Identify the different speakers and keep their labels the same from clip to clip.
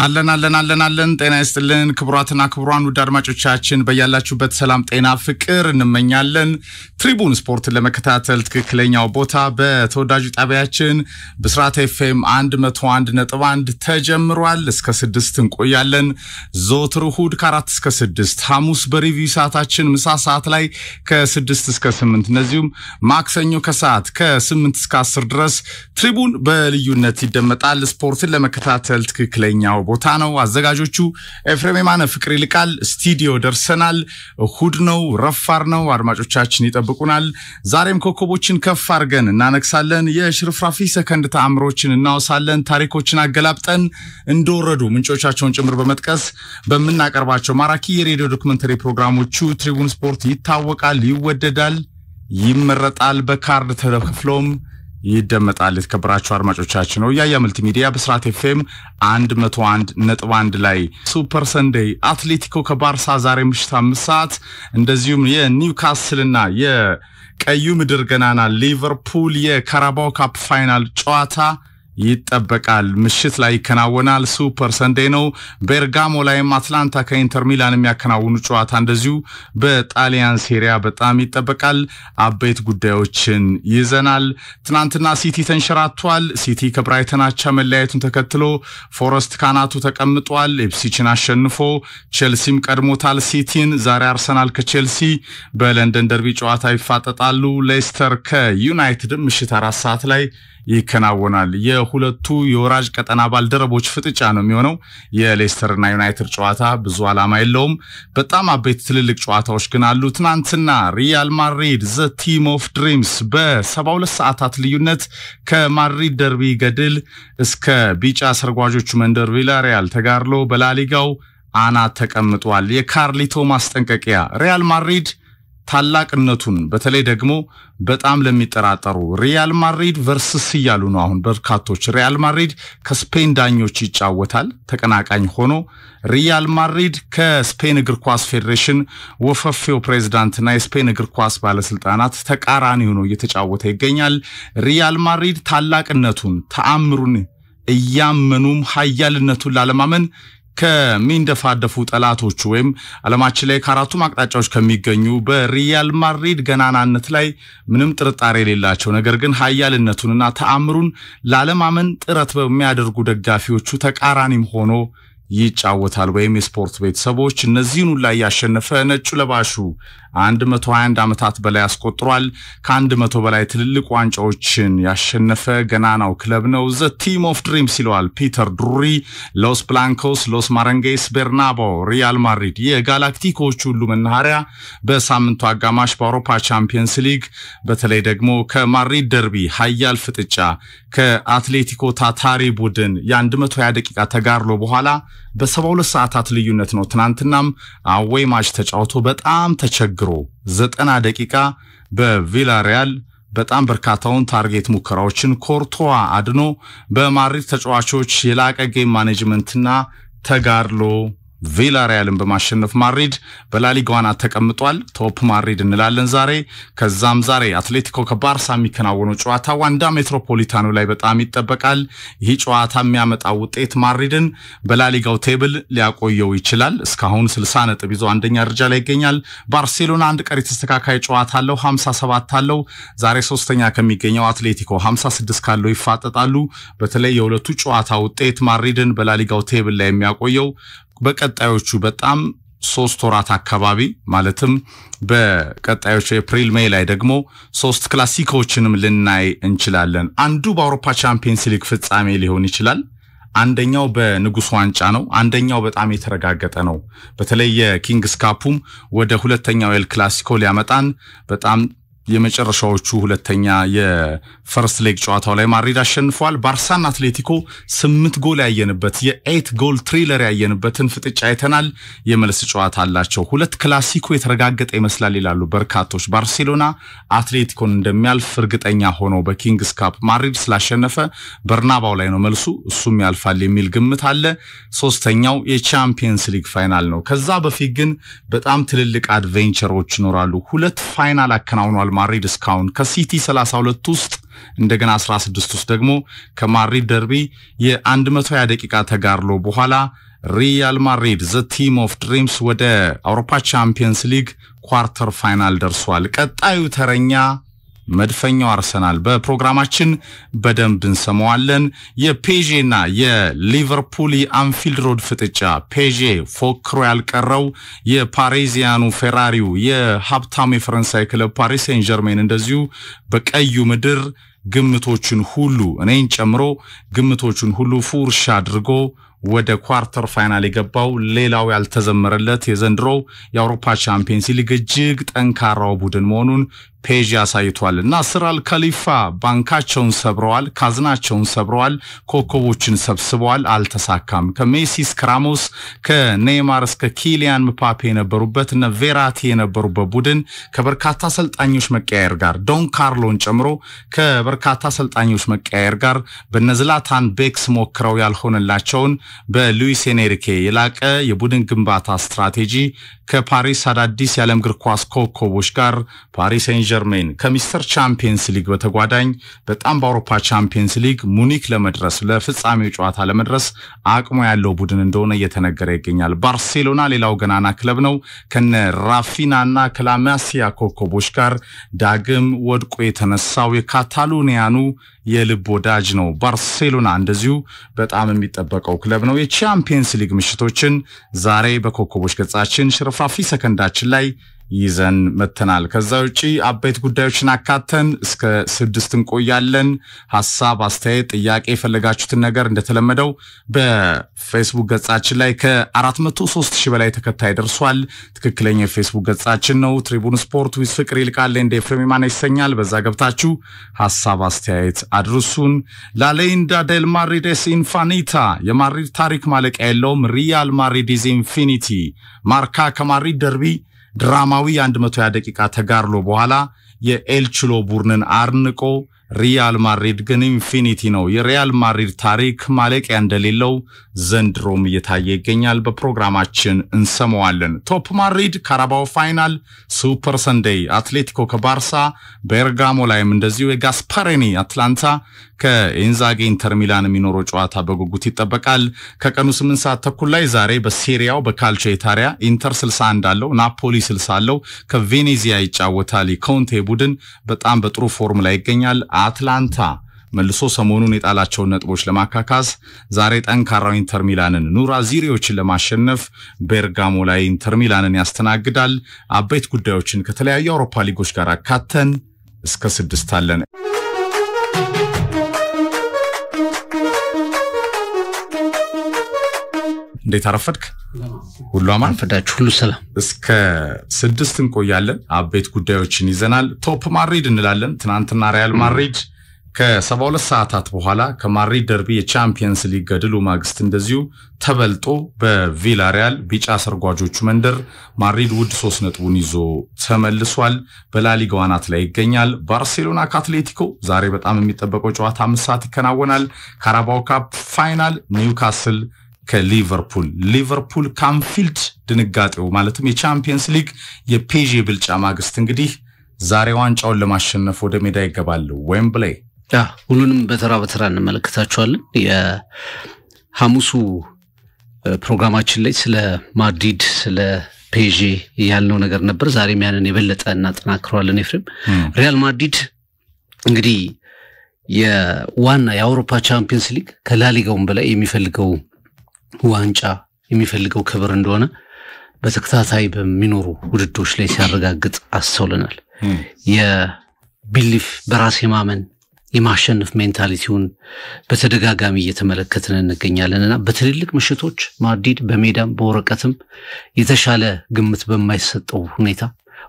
Speaker 1: አለን ጤና ይስጥልን ክቡራትና ክቡራን ውድ አድማጮቻችን በያላችሁበት ሰላም ጤና ፍቅር እንመኛለን ትሪቡን ስፖርት ለመከታተል ትክክለኛው ቦታ በተወዳጁ ጣቢያችን ብስራት ኤፍኤም 101.1 ተጀምሯል እስከ 6 እንቆያለን ዞትር እሁድ ከ4 እስከ 6 ሐሙስ በሪቪው ሰዓታችን ምሳ ሰዓት ላይ ከ6 እስከ 8 ነዚሁም ማክሰኞ ከሰዓት ከ8 እስከ 10 ድረስ ትሪቡን በልዩነት ይደመጣል ስፖርትን ለመከታተል ትክክለኛው ቦታ ነው አዘጋጆቹ ኤፍሬም የማነ ፍቅር ይልቃል ስቱዲዮ ደርሰናል እሁድ ነው ረፋር ነው አድማጮቻችን ይጠብቁናል ዛሬም ኮከቦችን ከፍ አርገን እናነክሳለን የሽርፍራፊ ሰከንድ ተአምሮችን እናወሳለን ታሪኮችን አገላብጠን እንደወረዱ ምንጮቻቸውን ጭምር በመጥቀስ በመናቀርባቸው ማራኪ የሬዲዮ ዶክመንተሪ ፕሮግራሞቹ ትሪቡን ስፖርት ይታወቃል ይወደዳል ይመረጣል በካርድ ተከፍሎም ይደመጣል የተከበራችሁ አድማጮቻችን ነው ያያ መልቲሚዲያ በስራት ኤፍኤም 101.1 ላይ ሱፐር ሰንዴይ አትሌቲኮ ከባርሳ ዛሬ ምሽት 5 ሰዓት እንደዚሁም የኒውካስልና የቀዩ ምድር ገናና ሊቨርፑል የካራባኦ ካፕ ፋይናል ጨዋታ ይጠበቃል ምሽት ላይ ከናወናል ሱፐር ሰንዴይ ነው ቤርጋሞ ላይም አትላንታ ከኢንተር ሚላን የሚያከናውኑ ጨዋታ እንደዚሁ በጣሊያን ሴሪያ በጣም ይጠበቃል አቤት ጉዳዮችን ይዘናል ትናንትና ሲቲ ተንሸራቷል ሲቲ ከብራይተን አቻ መለያየቱን ተከትሎ ፎረስት ካናቱ ተቀምጧል ኤፕሲችን አሸንፎ ቼልሲም ቀድሞታል ሲቲን ዛሬ አርሰናል ከቼልሲ በለንደን ደርቢ ጨዋታ ይፋጠጣሉ ሌስተር ከዩናይትድ ምሽት 4 ሰዓት ላይ ይከናወናል የሁለቱ የወራጅ ቀጠና ባልደረቦች ፍጥጫ ነው የሚሆነው የሌስተርና ዩናይትድ ጨዋታ ብዙ አላማ የለውም በጣም አቤት ትልልቅ ጨዋታዎች ግን አሉ ትናንትና ሪያል ማድሪድ ዘ ቲም ኦፍ ድሪምስ በ72 ሰዓታት ልዩነት ከማድሪድ ደርቢ ገድል እስከ ቢጫ ሰርጓጆቹ መንደር ቪላሪያል ተጋርሎ በላሊጋው አናት ተቀምጧል የካርሊቶ ማስጠንቀቂያ ሪያል ማድሪድ ታላቅነቱን በተለይ ደግሞ በጣም ለሚጠራጠሩ ሪያል ማድሪድ ቨርሰስ ይያሉ ነው አሁን በርካቶች ሪያል ማድሪድ ከስፔን ዳኞች ይጫወታል ተቀናቃኝ ሆኖ ሪያል ማድሪድ ከስፔን እግር ኳስ ፌዴሬሽን ወፈፌው ፕሬዝዳንትና የስፔን እግር ኳስ ባለስልጣናት ተቃራኒ ሆኖ እየተጫወተ ይገኛል ሪያል ማድሪድ ታላቅነቱን ተአምሩን እያመኑም ኃያልነቱን ላለማመን ከሚንደፋደፉ ጠላቶቹ ወይም ዓለማችን ላይ ካራቱ ማቅጣጫዎች ከሚገኙ በሪያል ማድሪድ ገናናነት ላይ ምንም ጥርጣሬ የሌላቸው ነገር ግን ኃያልነቱንና ተአምሩን ላለማመን ጥረት በሚያደርጉ ደጋፊዎቹ ተቃራኒም ሆኖ ይጫወታል ወይም የስፖርት ቤተሰቦች እነዚህን ላይ ያሸነፈ ነጩ ለባሹ 121 አመታት በላይ አስቆጥሯል ከ100 በላይ ትልልቅ ዋንጫዎችን ያሸነፈ ገናናው ክለብ ነው ዘ ቲም ኦፍ ድሪምስ ይለዋል ፒተር ድሩሪ ሎስ ብላንኮስ ሎስ ማረንጌስ ቤርናባኦ ሪያል ማድሪድ የጋላክቲኮቹ ሁሉ መናኸሪያ በሳምንቱ አጋማሽ በአውሮፓ ቻምፒየንስ ሊግ በተለይ ደግሞ ከማድሪድ ደርቢ ኃያል ፍጥጫ ከአትሌቲኮ ታታሪ ቡድን የ120 ደቂቃ ተጋርሎ በኋላ በ72 ሰዓታት ልዩነት ነው ትናንትናም አዌይ ማች ተጫውቶ በጣም ተቸግሮ 90 ደቂቃ በቪላሪያል በጣም በርካታውን ታርጌት ሙከራዎችን ኮርቶዋ አድኖ በማድሪድ ተጫዋቾች የላቀ ጌም ማኔጅመንትና ተጋርሎ ቪላሪያልን በማሸነፍ ማድሪድ በላሊጋዋና ተቀምጧል ቶፕ ማድሪድ እንላለን ዛሬ ከዛም ዛሬ አትሌቲኮ ከባርሳ የሚከናወነው ጨዋታ ዋንዳ ሜትሮፖሊታኖ ላይ በጣም ይጠበቃል ይህ ጨዋታ የሚያመጣው ውጤት ማድሪድን በላሊጋው ቴብል ሊያቆየው ይችላል እስካሁን 60 ነጥብ ይዞ አንደኛ ደረጃ ላይ ይገኛል ባርሴሎና አንድ ቀሪ ተስተካካይ ጨዋታ አለው 57 አለው ዛሬ ሶስተኛ ከሚገኘው አትሌቲኮ 56 ካለው ይፋጠጣሉ በተለይ የሁለቱ ጨዋታ ውጤት ማድሪድን በላሊጋው ቴብል ላይ የሚያቆየው በቀጣዮቹ በጣም 3 ወራት አካባቢ ማለትም በቀጣዮቹ ኤፕሪል ሜይ ላይ ደግሞ 3 ክላሲኮችንም ልናይ እንችላለን አንዱ በአውሮፓ ቻምፒየንስ ሊግ ፍጻሜ ሊሆን ይችላል አንደኛው በንጉስ ዋንጫ ነው አንደኛው በጣም የተረጋገጠ ነው በተለይ የኪንግስ ካፑም ወደ ሁለተኛው ኤል ክላሲኮ ሊያመጣን በጣም የመጨረሻዎቹ ሁለተኛ የፈርስት ሌግ ጨዋታው ላይ ማድሪድ አሸንፏል ባርሳና አትሌቲኮ 8 ጎል ያየንበት የ8 ጎል ትሪለር ያየንበትን ፍጥጫ አይተናል የመልስ ጨዋታ አላቸው ሁለት ክላሲኮ የተረጋገጠ ይመስላል ይላሉ በርካቶች ባርሴሎና አትሌቲኮን እንደሚያልፍ እርግጠኛ ሆኖ በኪንግስ ካፕ ማድሪድ ስላሸነፈ በርናባው ላይ ነው መልሱ እሱም ያልፋል የሚል ግምት አለ ሶስተኛው የቻምፒየንስ ሊግ ፋይናል ነው ከዛ በፊት ግን በጣም ትልልቅ አድቬንቸሮች ይኖራሉ ሁለት ፋይናል አከናውኗል ሪያል ማድሪድ እስካሁን ከሲቲ 32 ውስጥ እንደገና 16 ውስጥ ደግሞ ከማድሪድ ደርቢ የ120 ደቂቃ ተጋርሎ በኋላ ሪያል ማድሪድ ዘ ቲም ኦፍ ድሪምስ ወደ አውሮፓ ቻምፒየንስ ሊግ ኳርተር ፋይናል ደርሷል። ቀጣዩ ተረኛ መድፈኛው አርሰናል በፕሮግራማችን በደንብ እንሰማዋለን። የፔዤና የሊቨርፑል የአንፊልድ ሮድ ፍጥጫ ፔዤ ፎክሮ ያልቀረው የፓሪዚያኑ ፌራሪው የሀብታሙ የፈረንሳይ ክለብ ፓሪስ ሴን ጀርሜን እንደዚሁ በቀዩ ምድር ግምቶችን ሁሉ እኔን ጨምሮ ግምቶችን ሁሉ ፉርሽ አድርጎ ወደ ኳርተር ፋይናል የገባው ሌላው ያልተዘመረለት የዘንድሮ የአውሮፓ ቻምፒየንስ ሊግ እጅግ ጠንካራው ቡድን መሆኑን ፔዥ ያሳይቷል። ናስር አልከሊፋ ባንካቸውን ሰብረዋል፣ ካዝናቸውን ሰብረዋል፣ ኮከቦችን ሰብስበዋል፣ አልተሳካም። ከሜሲ እስከ ራሞስ ከኔይማር እስከ ኪሊያን ምባፔ የነበሩበት እና ቬራቲ የነበሩበት ቡድን ከበርካታ አሰልጣኞች መቀያየር ጋር ዶን ካርሎን ጨምሮ ከበርካታ አሰልጣኞች መቀያየር ጋር በነዝላታን ቤክስ ሞክረው ያልሆነላቸውን በሉዊስ ኤንሪኬ የላቀ የቡድን ግንባታ ስትራቴጂ ከፓሪስ አዳዲስ የዓለም እግር ኳስ ኮከቦች ጋር ፓሪስ ሴን ጀርሜን ከሚስተር ቻምፒየንስ ሊግ በተጓዳኝ በጣም በአውሮፓ ቻምፒየንስ ሊግ ሙኒክ ለመድረስ ለፍጻሜው ጨዋታ ለመድረስ አቅሙ ያለው ቡድን እንደሆነ እየተነገረ ይገኛል። ባርሴሎና ሌላው ገናና ክለብ ነው። ከነ ራፊናና ከላማሲያ ኮከቦች ጋር ዳግም ወድቆ የተነሳው የካታሎኒያኑ የልብ ወዳጅ ነው ባርሴሎና እንደዚሁ በጣም የሚጠበቀው ክለብ ነው። የቻምፒየንስ ሊግ ምሽቶችን ዛሬ በኮከቦች ገጻችን ሽርፍራፊ ሰከንዳችን ላይ ይዘን መተናል። ከዛ ውጪ አበይት ጉዳዮችን አካተን እስከ 6 እንቆያለን። ሐሳብ፣ አስተያየት፣ ጥያቄ የፈለጋችሁትን ነገር እንደተለመደው በፌስቡክ ገጻችን ላይ ከ403,000 በላይ ተከታይ ደርሷል። ትክክለኛ የፌስቡክ ገጻችን ነው። ትሪቡን ስፖርት ዊዝ ፍቅር ይልቃል እንደ ኤፍሬም ማን ይሰኛል። በዛ ገብታችሁ ሐሳብ አስተያየት አድርሱን። ላሌንዳ ዴል ማድሪድ ኤስ ኢንፋኒታ የማድሪድ ታሪክ ማለቂያ የለውም። ሪያል ማድሪድ ኢዝ ኢንፊኒቲ ማርካ ከማድሪድ ደርቢ ድራማዊ 120 ደቂቃ ተጋርሎ በኋላ የኤልችሎ ቡድንን አርንቆ ሪያል ማድሪድ ግን ኢንፊኒቲ ነው። የሪያል ማድሪድ ታሪክ ማለቂያ እንደሌለው ዘንድሮም እየታየ ይገኛል። በፕሮግራማችን እንሰማዋለን። ቶፕ ማድሪድ ካራባኦ ፋይናል፣ ሱፐር ሰንዴይ አትሌቲኮ ከባርሳ፣ ቤርጋሞ ላይም እንደዚሁ የጋስፓሬኒ አትላንታ ከኢንዛጌ ኢንተር ሚላን የሚኖረው ጨዋታ በጉጉት ይጠበቃል። ከቀኑ 8 ሰዓት ተኩል ላይ ዛሬ በሴሪያው በካልቾ ኢታሊያ ኢንተር 61 አለው፣ ናፖሊ 60 አለው፣ ከቬኔዚያ ይጫወታል። ኮንቴ ቡድን በጣም በጥሩ ፎርም ላይ ይገኛል። አትላንታ መልሶ ሰሞኑን የጣላቸውን ነጥቦች ለማካካስ ዛሬ ጠንካራው ኢንተር ሚላንን ኑራዚሪዎችን ለማሸነፍ ቤርጋሞ ላይ ኢንተር ሚላንን ያስተናግዳል። አበይት ጉዳዮችን ከተለያዩ አውሮፓ ሊጎች ጋር አካተን እስከ 6 አለን። እንዴት አረፈድክ? ሁሉ አማን
Speaker 2: ፈዳችሁ? ሁሉ ሰላም።
Speaker 1: እስከ 6 እንቆያለን። አበይት ጉዳዮችን ይዘናል። ቶፕ ማድሪድ እንላለን። ትናንትና ሪያል ማድሪድ ከ72 ሰዓታት በኋላ ከማድሪድ ደርቢ የቻምፒየንስ ሊግ ገድሉ ማግስት እንደዚሁ ተበልጦ በቪላሪያል ቢጫ ሰርጓጆቹ መንደር ማድሪድ ውድ 3 ነጥቡን ይዞ ተመልሷል። በላሊጋው አናት ላይ ይገኛል። ባርሴሎና ከአትሌቲኮ ዛሬ በጣም የሚጠበቀው ጨዋታ 5 ሰዓት ይከናወናል። ካራባኦ ካፕ ፋይናል ኒውካስል ከሊቨርፑል ካንፊልድ ድንጋጤው ማለትም የቻምፒየንስ ሊግ የፔዤ ብልጫ ማግስት እንግዲህ ዛሬ ዋንጫውን ለማሸነፍ ወደ ሜዳ ይገባሉ ዌምብሌ።
Speaker 2: ሁሉንም በተራ በተራ እንመለከታቸዋለን። የሐሙሱ ፕሮግራማችን ላይ ስለ ማድሪድ ስለ ፔዤ ያልነው ነገር ነበር። ዛሬም ያንን የበለጠ እናጠናክረዋለን። ኤፍሬም ሪያል ማድሪድ እንግዲህ የዋና የአውሮፓ ቻምፒየንስ ሊግ ከላሊጋውም በላይ የሚፈልገው ዋንጫ የሚፈልገው ክብር እንደሆነ በተከታታይ በሚኖሩ ውድድሮች ላይ ሲያረጋግጥ አስተውለናል። የቢሊፍ በራስ የማመን የማሸነፍ ሜንታሊቲውን በተደጋጋሚ እየተመለከትን እንገኛለንና በትልልቅ ምሽቶች ማድሪድ በሜዳም በወረቀትም የተሻለ ግምት በማይሰጠው ሁኔታ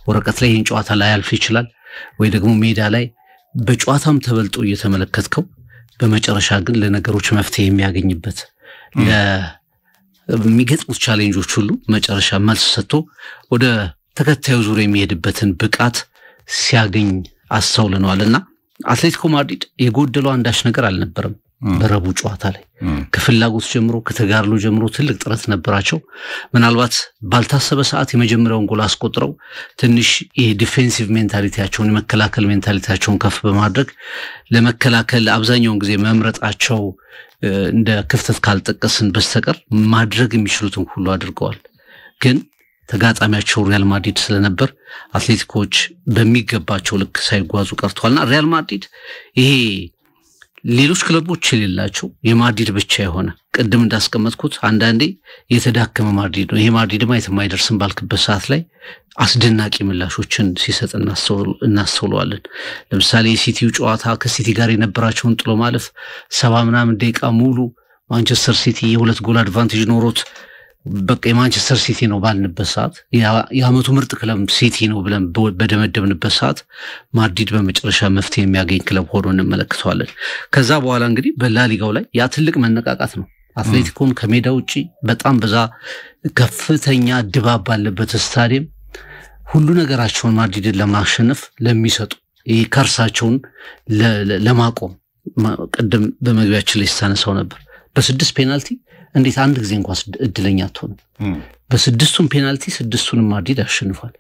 Speaker 2: ወረቀት ላይ ይህን ጨዋታ ላይ ያልፍ ይችላል ወይ ደግሞ ሜዳ ላይ በጨዋታም ተበልጦ እየተመለከትከው በመጨረሻ ግን ለነገሮች መፍትሄ የሚያገኝበት ለሚገጥሙት ቻሌንጆች ሁሉ መጨረሻ መልስ ሰጥቶ ወደ ተከታዩ ዙር የሚሄድበትን ብቃት ሲያገኝ አስተውለናልና አትሌቲኮ ማድሪድ የጎደለው አንዳች ነገር አልነበረም። በረቡ ጨዋታ ላይ ከፍላጎት ጀምሮ ከተጋርሎ ጀምሮ ትልቅ ጥረት ነበራቸው። ምናልባት ባልታሰበ ሰዓት የመጀመሪያውን ጎል አስቆጥረው ትንሽ የዲፌንሲቭ ሜንታሊቲያቸውን የመከላከል ሜንታሊቲያቸውን ከፍ በማድረግ ለመከላከል አብዛኛውን ጊዜ መምረጣቸው እንደ ክፍተት ካልጠቀስን በስተቀር ማድረግ የሚችሉትን ሁሉ አድርገዋል። ግን ተጋጣሚያቸው ሪያል ማድሪድ ስለነበር አትሌቲኮች በሚገባቸው ልክ ሳይጓዙ ቀርተዋልና ሪያል ማድሪድ ይሄ ሌሎች ክለቦች የሌላቸው የማድሪድ ብቻ የሆነ ቅድም እንዳስቀመጥኩት አንዳንዴ የተዳከመ ማድሪድ ነው። ይሄ ማድሪድ ማየት የማይደርስም ባልክበት ሰዓት ላይ አስደናቂ ምላሾችን ሲሰጥ እናስተውለዋለን። ለምሳሌ የሲቲው ጨዋታ ከሲቲ ጋር የነበራቸውን ጥሎ ማለፍ 70 ምናምን ደቂቃ ሙሉ ማንቸስተር ሲቲ የሁለት ጎል አድቫንቴጅ ኖሮት በቃ የማንቸስተር ሲቲ ነው ባልንበት ሰዓት የዓመቱ ምርጥ ክለብ ሲቲ ነው ብለን በደመደብንበት ሰዓት ማድሪድ በመጨረሻ መፍትሄ የሚያገኝ ክለብ ሆኖ እንመለከተዋለን። ከዛ በኋላ እንግዲህ በላሊጋው ላይ ያ ትልቅ መነቃቃት ነው። አትሌቲኮን ከሜዳ ውጪ በጣም በዛ ከፍተኛ ድባብ ባለበት ስታዲየም ሁሉ ነገራቸውን ማድሪድን ለማሸነፍ ለሚሰጡ ከርሳቸውን ለማቆም ቀደም በመግቢያችን ላይ ተነሳው ነበር። በ6 ፔናልቲ እንዴት አንድ ጊዜ እንኳን እድለኛ አትሆንም? በ6ቱም ፔናልቲ 6ቱንም ማድሪድ አሸንፏል።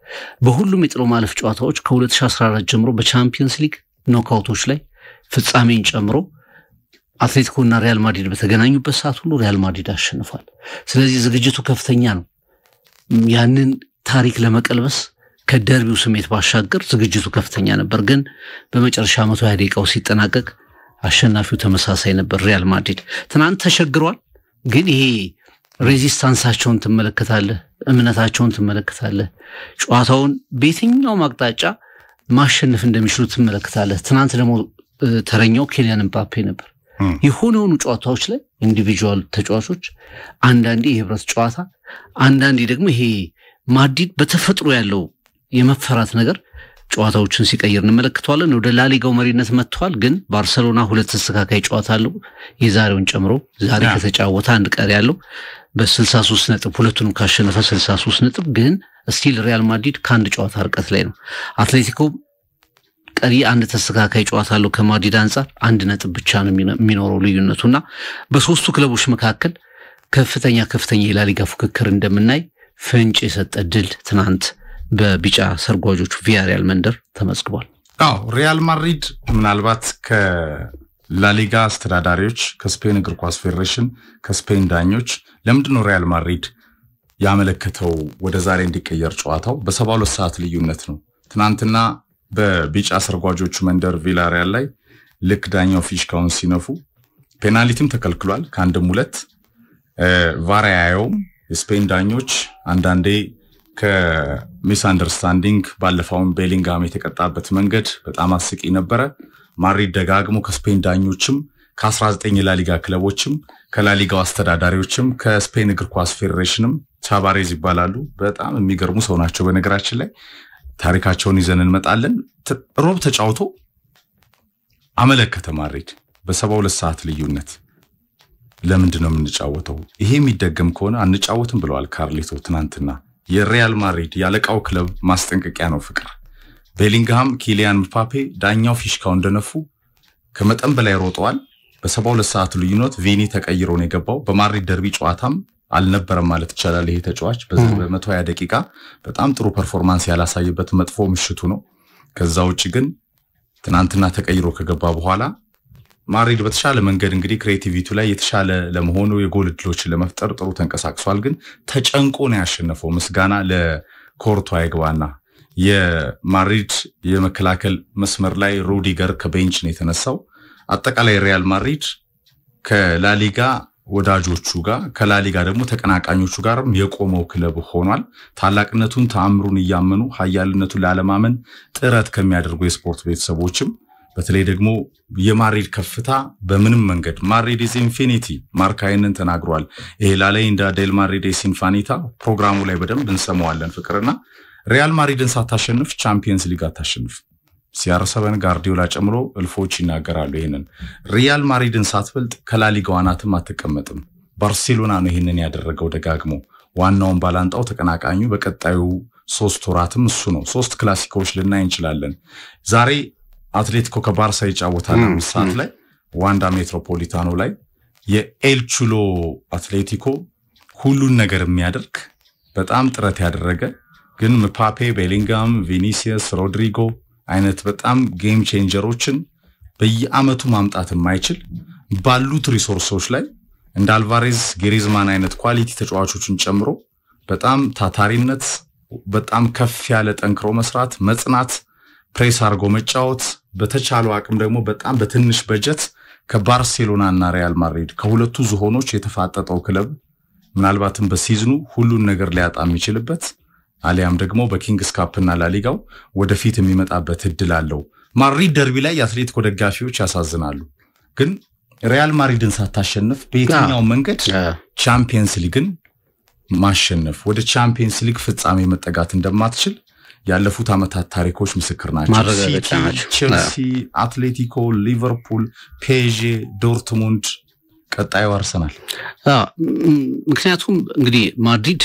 Speaker 2: በሁሉም የጥሎ ማለፍ ጨዋታዎች ከ2014 ጀምሮ በቻምፒየንስ ሊግ ኖክአውቶች ላይ ፍጻሜን ጨምሮ አትሌቲኮና ሪያል ማድሪድ በተገናኙበት ሰዓት ሁሉ ሪያል ማድሪድ አሸንፏል። ስለዚህ ዝግጅቱ ከፍተኛ ነው። ያንን ታሪክ ለመቀልበስ ከደርቢው ስሜት ባሻገር ዝግጅቱ ከፍተኛ ነበር። ግን በመጨረሻ 120 ደቂቃው ሲጠናቀቅ አሸናፊው ተመሳሳይ ነበር፣ ሪያል ማድሪድ። ትናንት ተሸግሯል። ግን ይሄ ሬዚስታንሳቸውን ትመለከታለህ፣ እምነታቸውን ትመለከታለህ፣ ጨዋታውን በየትኛው አቅጣጫ ማሸነፍ እንደሚችሉ ትመለከታለህ። ትናንት ደግሞ ተረኛው ኬሊያን ምባፔ ነበር። የሆኑ ጨዋታዎች ላይ ኢንዲቪጁዋል ተጫዋቾች አንዳንዴ የህብረት ጨዋታ አንዳንዴ ደግሞ ይሄ ማድሪድ በተፈጥሮ ያለው የመፈራት ነገር ጨዋታዎችን ሲቀይር እንመለከተዋለን። ወደ ላሊጋው መሪነት መጥቷል። ግን ባርሰሎና 2 ተስተካካይ ጨዋታ አለው የዛሬውን ጨምሮ። ዛሬ ከተጫወተ አንድ ቀሪ ያለው በ63 ነጥብ ሁለቱንም ካሸነፈ 63 ነጥብ። ግን ስቲል ሪያል ማድሪድ ከአንድ ጨዋታ ርቀት ላይ ነው። አትሌቲኮ ቀሪ አንድ ተስተካካይ ጨዋታ አለው ከማድሪድ አንፃር 1 ነጥብ ብቻ ነው የሚኖረው ልዩነቱና በሶስቱ ክለቦች መካከል ከፍተኛ የላሊጋ ፉክክር እንደምናይ ፍንጭ የሰጠ ድል ትናንት በቢጫ ሰርጓጆቹ ቪያሪያል መንደር ተመዝግቧል።
Speaker 1: ሪያል ማድሪድ ምናልባት ከላሊጋ አስተዳዳሪዎች፣ ከስፔን እግር ኳስ ፌዴሬሽን፣ ከስፔን ዳኞች ለምንድነው ሪያል ማድሪድ ያመለከተው ወደ ዛሬ እንዲቀየር ጨዋታው በ72 ሰዓት ልዩነት ነው። ትናንትና በቢጫ ሰርጓጆቹ መንደር ቪያሪያል ላይ ልክ ዳኛው ፊሽካውን ሲነፉ ፔናልቲም ተከልክሏል። ከአንድም ሁለት ቫሪያዮም የስፔን ዳኞች አንዳንዴ ከሚስ አንደርስታንዲንግ ባለፈውን ቤሊንጋም የተቀጣበት መንገድ በጣም አስቂ ነበረ። ማድሪድ ደጋግሞ ከስፔን ዳኞችም ከ19 የላሊጋ ክለቦችም ከላሊጋው አስተዳዳሪዎችም ከስፔን እግር ኳስ ፌዴሬሽንም ቻባሬዝ ይባላሉ። በጣም የሚገርሙ ሰው ናቸው። በነገራችን ላይ ታሪካቸውን ይዘን እንመጣለን። ሮብ ተጫውቶ አመለከተ ማድሪድ በ72 ሰዓት ልዩነት። ለምንድነው የምንጫወተው? ይሄ የሚደገም ከሆነ አንጫወትም ብለዋል ካርሊቶ ትናንትና። የሪያል ማድሪድ ያለቃው ክለብ ማስጠንቀቂያ ነው ፍቅር። ቤሊንግሃም፣ ኪሊያን ምባፔ ዳኛው ፊሽካው እንደነፉ ከመጠን በላይ ሮጠዋል። በ72 ሰዓት ልዩነት ቪኒ ተቀይሮ ነው የገባው። በማድሪድ ደርቢ ጨዋታም አልነበረም ማለት ይቻላል። ይሄ ተጫዋች በ120 ደቂቃ በጣም ጥሩ ፐርፎርማንስ ያላሳየበት መጥፎ ምሽቱ ነው። ከዛ ውጪ ግን ትናንትና ተቀይሮ ከገባ በኋላ ማድሪድ በተሻለ መንገድ እንግዲህ ክሬቲቪቲው ላይ የተሻለ ለመሆኑ የጎል እድሎችን ለመፍጠር ጥሩ ተንቀሳቅሷል። ግን ተጨንቆ ነው ያሸነፈው። ምስጋና ለኮርቷ ይግባና የማድሪድ የመከላከል መስመር ላይ ሩዲገር ከቤንች ነው የተነሳው። አጠቃላይ ሪያል ማድሪድ ከላሊጋ ወዳጆቹ ጋር ከላሊጋ ደግሞ ተቀናቃኞቹ ጋርም የቆመው ክለብ ሆኗል። ታላቅነቱን ተአምሩን እያመኑ ኃያልነቱን ላለማመን ጥረት ከሚያደርጉ የስፖርት ቤተሰቦችም በተለይ ደግሞ የማድሪድ ከፍታ በምንም መንገድ ማድሪድ ኢዝ ኢንፊኒቲ ማርካይንን ተናግሯል። ይሄ ላሌንዳ ዴል ማድሪድ ኢዝ ኢንፋኒታ ፕሮግራሙ ላይ በደንብ እንሰማዋለን ፍቅርና ሪያል ማድሪድን ሳታሸንፍ ቻምፒየንስ ሊግ አታሸንፍ። ሲያርሰበን ጋርዲዮላ ጨምሮ እልፎች ይናገራሉ ይሄንን። ሪያል ማድሪድን ሳትበልጥ ከላሊጋው አናትም አትቀመጥም። ባርሴሎና ነው ይሄንን ያደረገው ደጋግሞ። ዋናውን ባላንጣው ተቀናቃኙ በቀጣዩ 3 ወራትም እሱ ነው። 3 ክላሲኮች ልናይ እንችላለን። ዛሬ አትሌቲኮ ከባርሳ ይጫወታል 5 ሰዓት ላይ። ዋንዳ ሜትሮፖሊታኖ ላይ የኤል ቹሎ አትሌቲኮ ሁሉን ነገር የሚያደርግ በጣም ጥረት ያደረገ ግን ምፓፔ፣ ቤሊንጋም፣ ቪኒሲየስ፣ ሮድሪጎ አይነት በጣም ጌም ቼንጀሮችን በየአመቱ ማምጣት የማይችል ባሉት ሪሶርሶች ላይ እንደ አልቫሬዝ፣ ግሪዝማን አይነት ኳሊቲ ተጫዋቾችን ጨምሮ በጣም ታታሪነት፣ በጣም ከፍ ያለ ጠንክሮ መስራት፣ መጽናት፣ ፕሬስ አርጎ መጫወት በተቻለው አቅም ደግሞ በጣም በትንሽ በጀት ከባርሴሎና እና ሪያል ማድሪድ ከሁለቱ ዝሆኖች የተፋጠጠው ክለብ ምናልባትም በሲዝኑ ሁሉን ነገር ሊያጣ የሚችልበት አሊያም ደግሞ በኪንግስ ካፕ እና ላሊጋው ወደፊት የሚመጣበት እድል አለው። ማድሪድ ደርቢ ላይ የአትሌቲኮ ደጋፊዎች ያሳዝናሉ። ግን ሪያል ማድሪድን ሳታሸንፍ በየትኛው መንገድ ቻምፒየንስ ሊግን ማሸነፍ ወደ ቻምፒየንስ ሊግ ፍጻሜ መጠጋት እንደማትችል ያለፉት አመታት ታሪኮች ምስክር ናቸው። ቼልሲ፣ አትሌቲኮ፣ ሊቨርፑል፣ ፒኤስጂ፣ ዶርትሙንድ፣ ቀጣዩ አርሰናል።
Speaker 2: ምክንያቱም እንግዲህ ማድሪድ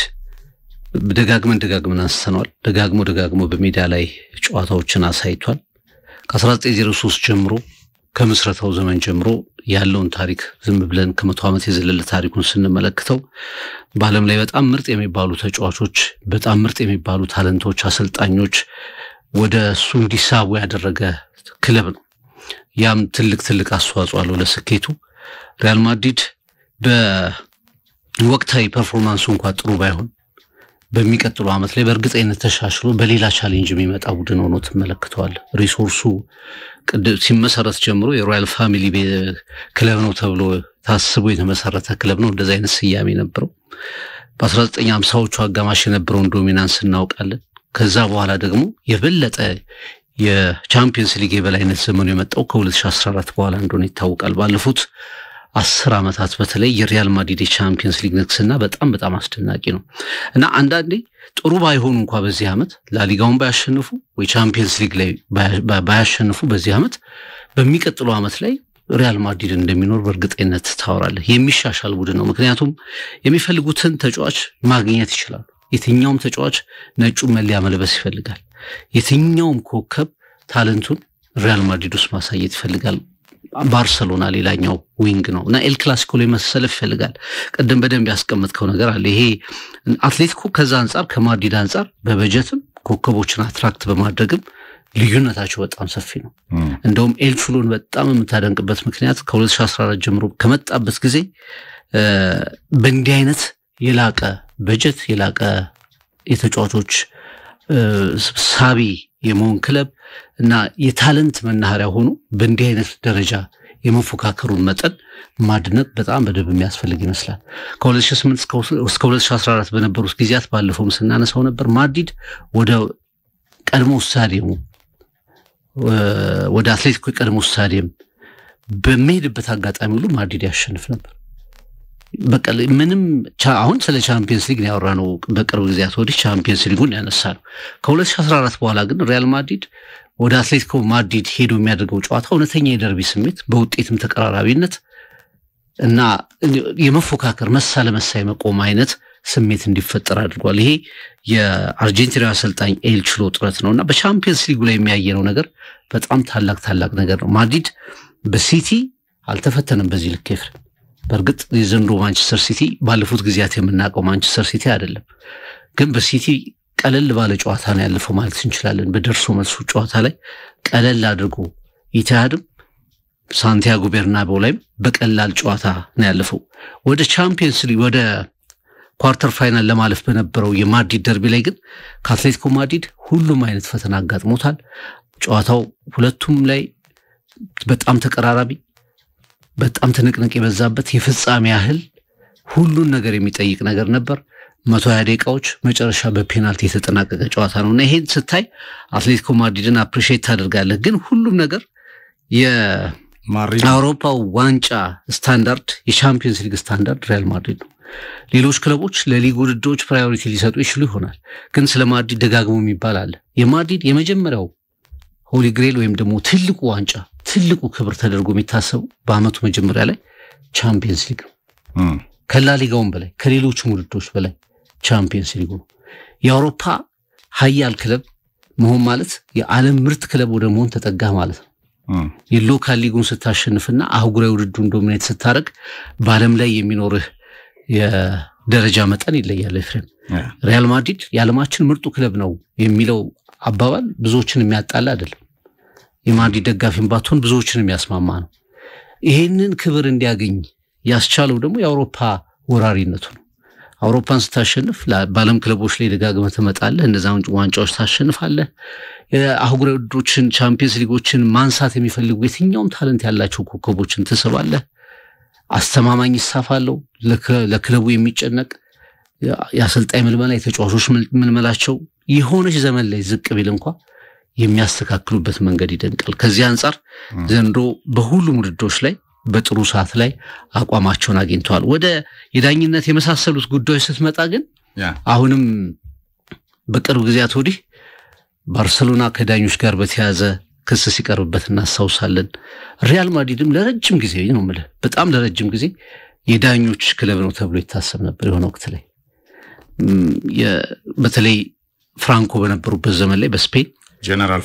Speaker 2: ደጋግመን አንስተናል። ደጋግሞ በሜዳ ላይ ጨዋታዎችን አሳይቷል። ከ1903 ጀምሮ ከምስረታው ዘመን ጀምሮ ያለውን ታሪክ ዝም ብለን ከ100 ዓመት የዘለለ ታሪኩን ስንመለከተው በዓለም ላይ በጣም ምርጥ የሚባሉ ተጫዋቾች፣ በጣም ምርጥ የሚባሉ ታለንቶች፣ አሰልጣኞች ወደ እሱ እንዲሳቡ ያደረገ ክለብ ነው። ያም ትልቅ አስተዋጽኦ አለው ለስኬቱ። ሪያል ማድሪድ በወቅታዊ ፐርፎርማንሱ እንኳን ጥሩ ባይሆን በሚቀጥለው ዓመት ላይ በእርግጠኝነት ተሻሽሎ በሌላ ቻሌንጅ የሚመጣ ቡድን ሆኖ ተመለክተዋል። ሪሶርሱ ሲመሰረት ጀምሮ የሮያል ፋሚሊ ክለብ ነው ተብሎ ታስቦ የተመሰረተ ክለብ ነው። እንደዛ አይነት ስያሜ ነበረው። በ1950ዎቹ አጋማሽ የነበረውን ዶሚናንስ እናውቃለን። ከዛ በኋላ ደግሞ የበለጠ የቻምፒየንስ ሊግ የበላይነት ዘመኑ የመጣው ከ2014 በኋላ እንደሆነ ይታወቃል። ባለፉት 10 ዓመታት በተለይ የሪያል ማድሪድ የቻምፒየንስ ሊግ ንግስና በጣም አስደናቂ ነው እና አንዳንዴ ጥሩ ባይሆኑ እንኳን በዚህ ዓመት ላሊጋውን ባያሸንፉ ወይ ቻምፒየንስ ሊግ ላይ ባያሸንፉ በዚህ ዓመት በሚቀጥለው ዓመት ላይ ሪያል ማድሪድ እንደሚኖር በእርግጠኝነት ታወራለህ። የሚሻሻል ቡድን ነው። ምክንያቱም የሚፈልጉትን ተጫዋች ማግኘት ይችላሉ። የትኛውም ተጫዋች ነጩ መለያ መልበስ ይፈልጋል። የትኛውም ኮከብ ታለንቱን ሪያል ማድሪድ ውስጥ ማሳየት ይፈልጋል። ባርሰሎና ሌላኛው ዊንግ ነው እና ኤል ክላሲኮ ላይ መሰለፍ ይፈልጋል። ቀደም በደንብ ያስቀመጥከው ነገር አለ። ይሄ አትሌቲኮ ከዛ አንፃር ከማድሪድ አንፃር በበጀትም ኮከቦችን አትራክት በማድረግም ልዩነታቸው በጣም ሰፊ ነው። እንደውም ኤል ቹሎን በጣም የምታደንቅበት ምክንያት ከ2014 ጀምሮ ከመጣበት ጊዜ በእንዲህ አይነት የላቀ በጀት የላቀ የተጫዋቾች ሳቢ የመሆን ክለብ እና የታለንት መናኸሪያ ሆኖ በእንዲህ አይነት ደረጃ የመፎካከሩን መጠን ማድነቅ በጣም በደንብ የሚያስፈልግ ይመስላል። ከ2008 እስከ 2014 በነበሩት ጊዜያት ባለፈውም ስናነሳው ነበር። ማድሪድ ወደ ቀድሞ ስታዲየሙ ወደ አትሌቲኮ ቀድሞ ስታዲየም በሚሄድበት አጋጣሚ ሁሉ ማድሪድ ያሸንፍ ነበር። በቃ ምንም አሁን ስለ ቻምፒየንስ ሊግ ነው ያወራነው። በቅርብ ጊዜያት ወዲህ ቻምፒየንስ ሊጉን ያነሳነው። ከ2014 በኋላ ግን ሪያል ማድሪድ ወደ አትሌቲኮ ማድሪድ ሄዶ የሚያደርገው ጨዋታ እውነተኛ የደርቢ ስሜት በውጤትም ተቀራራቢነት እና የመፎካከር መሳ ለመሳ የመቆም አይነት ስሜት እንዲፈጠር አድርጓል። ይሄ የአርጀንቲና አሰልጣኝ ኤል ቹሎ ጥረት ነውና በቻምፒየንስ ሊጉ ላይ የሚያየነው ነገር በጣም ታላቅ ነገር ነው። ማድሪድ በሲቲ አልተፈተነም በዚህ ልክ ይፍር። በእርግጥ የዘንድሮ ማንቸስተር ሲቲ ባለፉት ጊዜያት የምናውቀው ማንቸስተር ሲቲ አይደለም። ግን በሲቲ ቀለል ባለ ጨዋታ ነው ያለፈው ማለት እንችላለን። በደርሶ መልሱ ጨዋታ ላይ ቀለል አድርጎ ኢትሃድም ሳንቲያጎ ቤርናቤው ላይ በቀላል ጨዋታ ነው ያለፈው። ወደ ቻምፒየንስ ሊግ ወደ ኳርተር ፋይናል ለማለፍ በነበረው የማድሪድ ደርቢ ላይ ግን ከአትሌቲኮ ማድሪድ ሁሉም አይነት ፈተና አጋጥሞታል። ጨዋታው ሁለቱም ላይ በጣም ተቀራራቢ በጣም ትንቅንቅ የበዛበት የፍጻሜ ያህል ሁሉን ነገር የሚጠይቅ ነገር ነበር። 120 ደቂቃዎች መጨረሻ በፔናልቲ የተጠናቀቀ ጨዋታ ነውና ይሄን ስታይ አትሌቲኮ ማድሪድን አፕሪሺየት ታደርጋለህ። ግን ሁሉም ነገር የአውሮፓ ዋንጫ ስታንዳርድ የቻምፒየንስ ሊግ ስታንዳርድ ሪያል ማድሪድ ነው። ሌሎች ክለቦች ለሊግ ውድድሮች ፕራዮሪቲ ሊሰጡ ይችሉ ይሆናል። ግን ስለ ማድሪድ ደጋግሞ የሚባል አለ። የማድሪድ የመጀመሪያው ሆሊ ግሬል ወይም ደግሞ ትልቁ ዋንጫ ትልቁ ክብር ተደርጎ የሚታሰቡ በአመቱ መጀመሪያ ላይ ቻምፒየንስ ሊግ ነው። ከላሊጋውም በላይ ከሌሎች ውድድሮች በላይ ቻምፒየንስ ሊግ ነው። የአውሮፓ ሀያል ክለብ መሆን ማለት የዓለም ምርጥ ክለብ ወደ መሆን ተጠጋ ማለት ነው። የሎካል ሊጉን ስታሸንፍና አህጉራዊ ውድድሩን ዶሚኔት ስታረግ በዓለም ላይ የሚኖርህ የደረጃ መጠን ይለያል። ኤፍሬም ሪያል ማድሪድ የዓለማችን ምርጡ ክለብ ነው የሚለው አባባል ብዙዎችን የሚያጣላ አይደለም። የማድሪድ ደጋፊም ባትሆን ብዙዎችን የሚያስማማ ነው። ይሄንን ክብር እንዲያገኝ ያስቻለው ደግሞ የአውሮፓ ወራሪነቱ ነው። አውሮፓን ስታሸንፍ በዓለም ክለቦች ላይ ደጋግመህ ትመጣለህ፣ እነዛን ዋንጫዎች ታሸንፋለህ። የአህጉራዊ ውድድሮችን ቻምፒየንስ ሊጎችን ማንሳት የሚፈልጉ የትኛውም ታለንት ያላቸው ኮከቦችን ትስባለህ። አስተማማኝ ይሳፋለው ለክለቡ የሚጨነቅ የአሰልጣኝ ምልመላ የተጫዋቾች ምልመላቸው የሆነች ዘመን ላይ ዝቅ ቢል እንኳን የሚያስተካክሉበት መንገድ ይደንቃል። ከዚህ አንፃር ዘንድሮ በሁሉም ውድድሮች ላይ በጥሩ ሰዓት ላይ አቋማቸውን አግኝተዋል። ወደ የዳኝነት የመሳሰሉት ጉዳዮች ስትመጣ ግን አሁንም በቅርብ ጊዜያት ወዲህ ባርሰሎና ከዳኞች ጋር በተያያዘ ክስ ሲቀርብበት እናስታውሳለን። ሪያል ማድሪድም ለረጅም ጊዜ ነው ማለት በጣም ለረጅም ጊዜ የዳኞች ክለብ ነው ተብሎ ይታሰብ ነበር። የሆነ ወቅት ላይ በተለይ ፍራንኮ በነበሩበት ዘመን ላይ በስፔን ጀነራል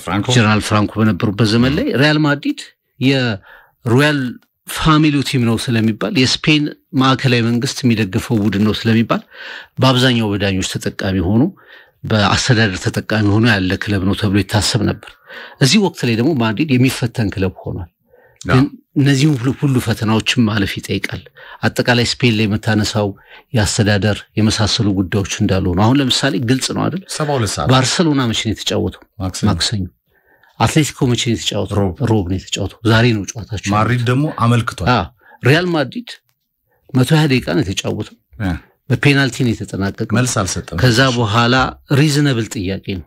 Speaker 2: ፍራንኮ በነበሩበት ዘመን ላይ ሪያል ማድሪድ የሮያል ፋሚሊው ቲም ነው ስለሚባል የስፔን ማዕከላዊ መንግስት የሚደግፈው ቡድን ነው ስለሚባል በአብዛኛው በዳኞች ተጠቃሚ ሆኖ በአስተዳደር ተጠቃሚ ሆኖ ያለ ክለብ ነው ተብሎ ይታሰብ ነበር። እዚህ ወቅት ላይ ደግሞ ማድሪድ የሚፈተን ክለብ ሆኗል። ግን እነዚህም ሁሉ ፈተናዎችን ማለፍ ይጠይቃል። አጠቃላይ ስፔን ላይ የምታነሳው የአስተዳደር የመሳሰሉ ጉዳዮች እንዳሉ ነው። አሁን ለምሳሌ ግልጽ ነው አይደል? ባርሰሎና መቼ ነው የተጫወተው? ማክሰኞ። አትሌቲኮ መቼ ነው የተጫወተው? ሮብ ነው የተጫወተው። ዛሬ ነው ጨዋታቸው።
Speaker 1: ማድሪድ ደግሞ አመልክቷል።
Speaker 2: ሪያል ማድሪድ 120 ደቂቃ ነው የተጫወተው። በፔናልቲ ነው የተጠናቀቀው።
Speaker 1: መልስ አልሰጠም።
Speaker 2: ከዛ በኋላ ሪዝነብል ጥያቄ ነው።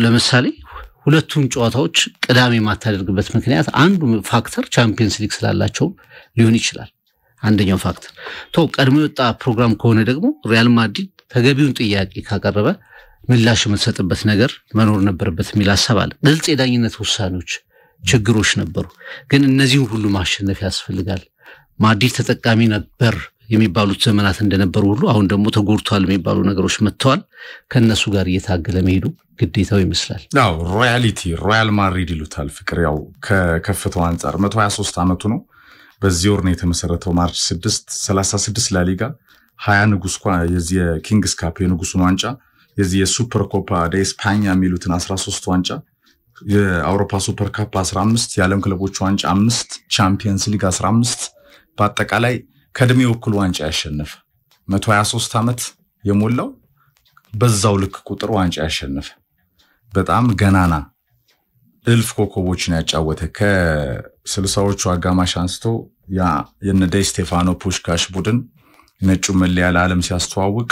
Speaker 2: ለምሳሌ ሁለቱን ጨዋታዎች ቅዳሜ ማታደርግበት ምክንያት አንዱ ፋክተር ቻምፒየንስ ሊግ ስላላቸው ሊሆን ይችላል። አንደኛው ፋክተር ቀድሞ የወጣ ፕሮግራም ከሆነ ደግሞ ሪያል ማድሪድ ተገቢውን ጥያቄ ካቀረበ ምላሽ የምትሰጥበት ነገር መኖር ነበረበት የሚል ሐሳብ አለ። ግልጽ የዳኝነት ውሳኔዎች ችግሮች ነበሩ። ግን እነዚህን ሁሉ ማሸነፍ ያስፈልጋል። ማድሪድ ተጠቃሚ ነበር የሚባሉት ዘመናት እንደነበሩ ሁሉ አሁን ደግሞ ተጎድቷል የሚባሉ ነገሮች መጥተዋል። ከነሱ ጋር እየታገለ መሄዱ ግዴታው ይመስላል።
Speaker 1: ሮያል ማድሪድ ይሉታል ፍቅር። ያው ከከፍታው አንፃር 123 ዓመቱ ነው። በዚህ ወር ነው የተመሰረተው ማርች 6 36 ላሊጋ 20 ንጉስ የዚህ የኪንግስ ካፕ የንጉሱን ዋንጫ የዚህ የሱፐር ኮፓ ደ ስፓኛ የሚሉትን 13 ዋንጫ የአውሮፓ ሱፐር ካፕ 15 የዓለም ክለቦች ዋንጫ 5 ቻምፒየንስ ሊግ 15 በአጠቃላይ ከእድሜው እኩል ዋንጫ ያሸነፈ 123 ዓመት የሞላው በዛው ልክ ቁጥር ዋንጫ ያሸነፈ በጣም ገናና እልፍ ኮከቦችን ያጫወተ ከ60ዎቹ አጋማሽ አንስቶ የነ ዲ ስቴፋኖ ፑሽካሽ ቡድን ነጩ መለያ ለዓለም ሲያስተዋውቅ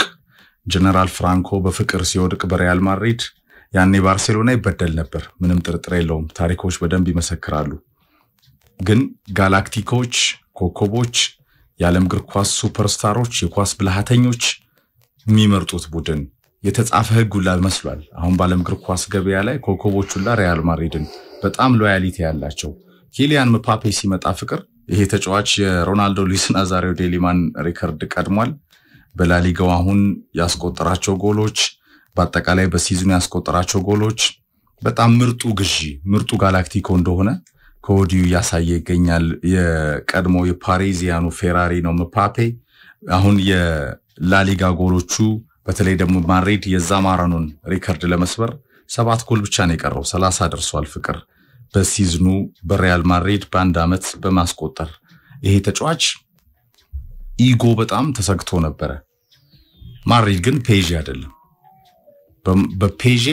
Speaker 1: ጀነራል ፍራንኮ በፍቅር ሲወድቅ በሪያል ማድሪድ ያኔ ባርሴሎና ይበደል ነበር። ምንም ጥርጥር የለውም። ታሪኮች በደንብ ይመሰክራሉ። ግን ጋላክቲኮች ኮከቦች የዓለም እግር ኳስ ሱፐርስታሮች የኳስ ብልሃተኞች የሚመርጡት ቡድን የተጻፈ ህግ ሁላ መስሏል። አሁን በዓለም እግር ኳስ ገበያ ላይ ኮከቦች ሁላ ሪያል ማድሪድን በጣም ሎያሊቲ ያላቸው። ኪሊያን ምባፔ ሲመጣ ፍቅር ይሄ ተጫዋች የሮናልዶ ሉዊስ ናዛሪዮ ዴሊማን ሪከርድ ቀድሟል። በላሊጋው አሁን ያስቆጠራቸው ጎሎች በአጠቃላይ በሲዝኑ ያስቆጠራቸው ጎሎች በጣም ምርጡ ጋላክቲኮ እንደሆነ ከወዲሁ ያሳየ ይገኛል። የቀድሞ የፓሪዚያኑ ፌራሪ ነው ምባፔ። አሁን የላሊጋ ጎሎቹ በተለይ ደግሞ ማድሪድ የዛማራኑን ሪከርድ ለመስበር 7 ጎል ብቻ ነው የቀረው። 30 ደርሷል ፍቅር በሲዝኑ በሪያል ማድሪድ በአንድ ዓመት በማስቆጠር። ይሄ ተጫዋች ኢጎ በጣም ተሰግቶ ነበር። ማድሪድ ግን ፔዤ አይደለም። በፔዤ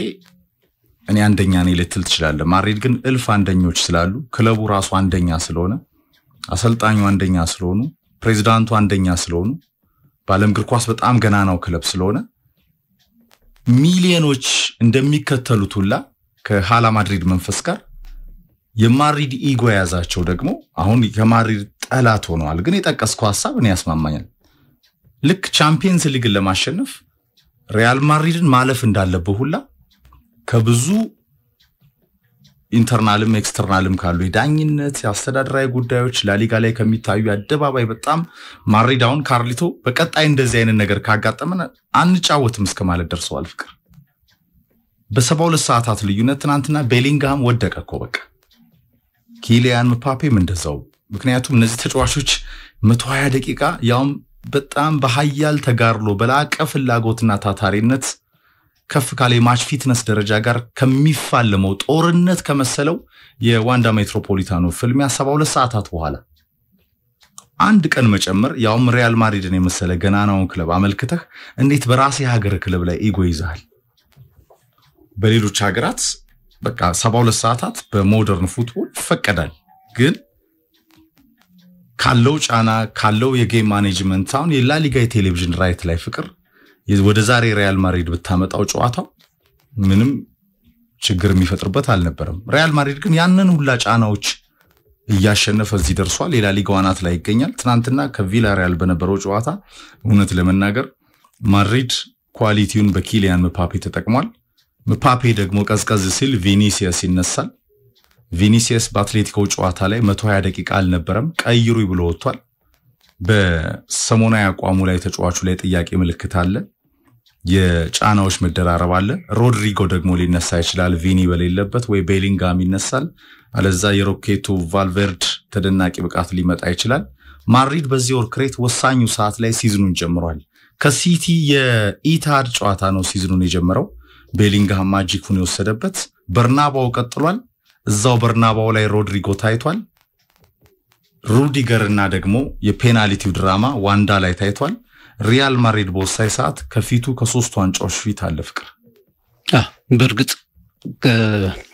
Speaker 1: እኔ አንደኛ ነኝ ልትል ትችላለህ። ማድሪድ ግን እልፍ አንደኞች ስላሉ ክለቡ ራሱ አንደኛ ስለሆነ አሰልጣኙ አንደኛ ስለሆኑ ፕሬዝዳንቱ አንደኛ ስለሆኑ በዓለም እግር ኳስ በጣም ገናናው ክለብ ስለሆነ ሚሊዮኖች እንደሚከተሉት ሁላ ከሃላ ማድሪድ መንፈስ ጋር የማድሪድ ኢጎ ያዛቸው ደግሞ አሁን ከማድሪድ ጠላት ሆነዋል። ግን የጠቀስከው ሐሳብ እኔ ያስማማኛል። ልክ ቻምፒየንስ ሊግን ለማሸነፍ ሪያል ማድሪድን ማለፍ እንዳለበት ሁላ ከብዙ ኢንተርናልም ኤክስተርናልም ካሉ የዳኝነት የአስተዳደራዊ ጉዳዮች ላሊጋ ላይ ከሚታዩ አደባባይ በጣም ማድሪድ አሁን ካርሊቶ በቀጣይ እንደዚህ አይነት ነገር ካጋጠመን አንጫወትም እስከ ማለት ደርሰዋል ፍቅር። በ72 ሰዓታት ልዩነት ትናንትና ቤሊንግሃም ወደቀ እኮ በቃ ኪሊያን ምባፔም እንደዛው ምክንያቱም እነዚህ ተጫዋቾች 120 ደቂቃ ያውም በጣም በኃያል ተጋርሎ በላቀ ፍላጎትና ታታሪነት ከፍ ካለ ማች ፊትነስ ደረጃ ጋር ከሚፋለመው ጦርነት ከመሰለው የዋንዳ ሜትሮፖሊታኖ ፍልሚያ 72 ሰዓታት በኋላ አንድ ቀን መጨመር ያውም ሪያል ማድሪድን የመሰለ ገናናውን ክለብ አመልክተህ እንዴት በራስ ሀገር ክለብ ላይ ኢጎ ይዛል በሌሎች ሀገራት በቃ 72 ሰዓታት በሞደርን ፉትቦል ይፈቀዳል ግን ካለው ጫና ካለው የጌም ማኔጅመንት አሁን የላሊጋ ቴሌቪዥን ራይት ላይ ፍቅር ወደ ዛሬ ሪያል ማድሪድ በታመጣው ጨዋታው ምንም ችግር የሚፈጥርበት አልነበረም ሪያል ማድሪድ ግን ያንን ሁላ ጫናዎች እያሸነፈ እዚህ ደርሷል የላሊጋው አናት ላይ ይገኛል ትናንትና ከቪላሪያል በነበረው ጨዋታ እውነት ለመናገር ማድሪድ ኳሊቲውን በኪሊያን ምባፔ ተጠቅሟል ምባፔ ደግሞ ቀዝቀዝ ሲል ቪኒሲየስ ይነሳል ቪኒሲየስ በአትሌቲኮ ጨዋታ ላይ 120 ደቂቃ አልነበረም ቀይሩ ብሎ ወጥቷል በሰሞናዊ አቋሙ ላይ ተጫዋቹ ላይ ጥያቄ ምልክት አለ የጫናዎች መደራረብ አለ ሮድሪጎ ደግሞ ሊነሳ ይችላል ቪኒ በሌለበት ወይ ቤሊንግሃም ይነሳል አለዛ የሮኬቱ ቫልቬርድ ተደናቂ ብቃት ሊመጣ ይችላል ማድሪድ በዚህ ወርክሬት ወሳኙ ሰዓት ላይ ሲዝኑን ጀምሯል ከሲቲ የኢታድ ጨዋታ ነው ሲዝኑን የጀመረው ቤሊንግሃም ማጂኩን የወሰደበት በርናባው ቀጥሏል እዛው በርናባው ላይ ሮድሪጎ ታይቷል ሩዲገርና ደግሞ የፔናልቲው ድራማ ዋንዳ ላይ ታይቷል ሪያል ማድሪድ በወሳኝ ሰዓት ከፊቱ ከሶስቱ ዋንጫዎች ፊት አለ ፍቅር
Speaker 2: በርግጥ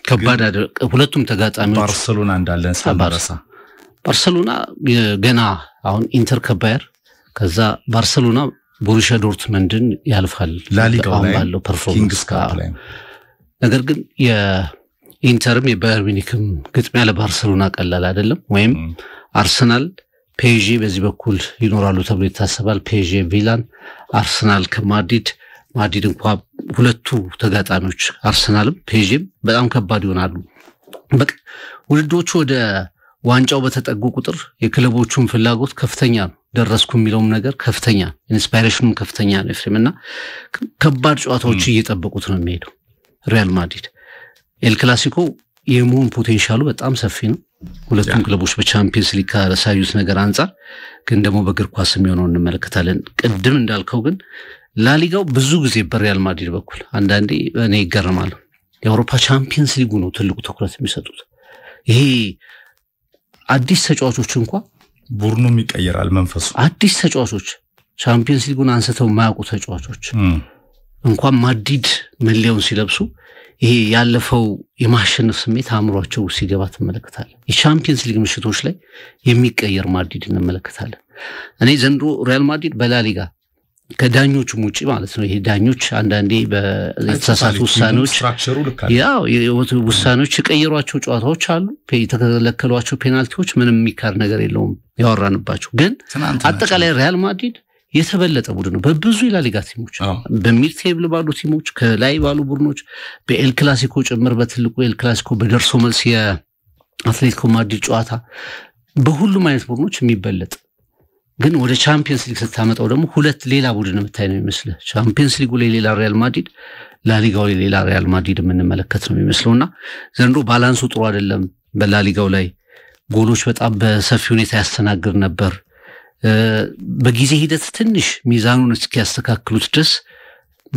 Speaker 2: ከባድ ሁለቱም ተጋጣሚዎች
Speaker 1: ባርሴሎና እንዳለን ሳንረሳ
Speaker 2: ባርሴሎና ገና አሁን ኢንተር ከባየር ከዛ ባርሴሎና ቦሩሲያ ዶርትመንድን ያልፋል
Speaker 1: ላሊጋው ላይ
Speaker 2: ባለው ፐርፎርማንስ ላይ ነገር ግን የኢንተርም የባየር ሚኒክም ግጥሚያ ለባርሴሎና ቀላል አይደለም ወይም አርሰናል ፔጂ በዚህ በኩል ይኖራሉ ተብሎ ይታሰባል ፔጂ ቪላን አርሰናል ከማድሪድ እንኳን ሁለቱ ተጋጣሚዎች አርሰናልም ፔጂም በጣም ከባድ ይሆናሉ በቃ ውድድሮቹ ወደ ዋንጫው በተጠጉ ቁጥር የክለቦቹን ፍላጎት ከፍተኛ ነው ደረስኩ የሚለውም ነገር ከፍተኛ ኢንስፓይሬሽኑም ከፍተኛ ነው ፍሬምና ከባድ ጨዋታዎች እየጠበቁት ነው የሚሄደው ሪያል ማድሪድ ኤል ክላሲኮ የመሆን ፖቴንሻሉ በጣም ሰፊ ነው ሁለቱም ክለቦች በቻምፒየንስ ሊግ ካሳዩት ነገር አንፃር ግን ደግሞ በእግር ኳስ የሚሆነው እንመለከታለን ቅድም እንዳልከው ግን ላሊጋው ብዙ ጊዜ በሪያል ማድሪድ በኩል አንዳንዴ እኔ ይገርማል የአውሮፓ ቻምፒየንስ ሊጉ ነው ትልቁ ትኩረት የሚሰጡት ይሄ አዲስ ተጫዋቾች እንኳን
Speaker 1: ቡድኑም ይቀየራል መንፈሱ
Speaker 2: አዲስ ተጫዋቾች ቻምፒየንስ ሊጉን አንስተው ማያውቁ ተጫዋቾች እንኳን ማድሪድ መለያውን ሲለብሱ ይሄ ያለፈው የማሸነፍ ስሜት አእምሯቸው ሲገባ ተመለከታለን የቻምፒየንስ ሊግ ምሽቶች ላይ የሚቀየር ማድሪድ እንመለከታለን እኔ ዘንድሮ ሪያል ማድሪድ በላሊጋ ከዳኞቹ ሙጪ ማለት ነው ይሄ ዳኞች አንዳንዴ በተሳሳቱ ውሳኔዎች ያው ውሳኔዎች የቀየሯቸው ጨዋታዎች አሉ የተከለከሏቸው ፔናልቲዎች ምንም የሚካር ነገር የለውም ያወራንባቸው ግን አጠቃላይ ሪያል ማድሪድ የተበለጠ ቡድን ነው በብዙ የላሊጋ ቲሞች በሚድ ቴብል ባሉ ቲሞች ከላይ ባሉ ቡድኖች በኤል ክላሲኮ ጭምር በትልቁ ኤል ክላሲኮ በደርሶ መልስ የአትሌቲኮ ማድሪድ ጨዋታ በሁሉም አይነት ቡድኖች የሚበለጥ ግን ወደ ቻምፒየንስ ሊግ ስታመጣው ደግሞ ሁለት ሌላ ቡድን የምታይ ነው የሚመስለው ቻምፒየንስ ሊጉ ላይ ሌላ ሪያል ማድሪድ ላሊጋው ላይ ሌላ ሪያል ማድሪድ የምንመለከት ነው የሚመስለውና ዘንድሮ ባላንሱ ጥሩ አይደለም በላሊጋው ላይ ጎሎች በጣም በሰፊ ሁኔታ ያስተናግድ ነበር በጊዜ ሂደት ትንሽ ሚዛኑን እስኪያስተካክሉት ድረስ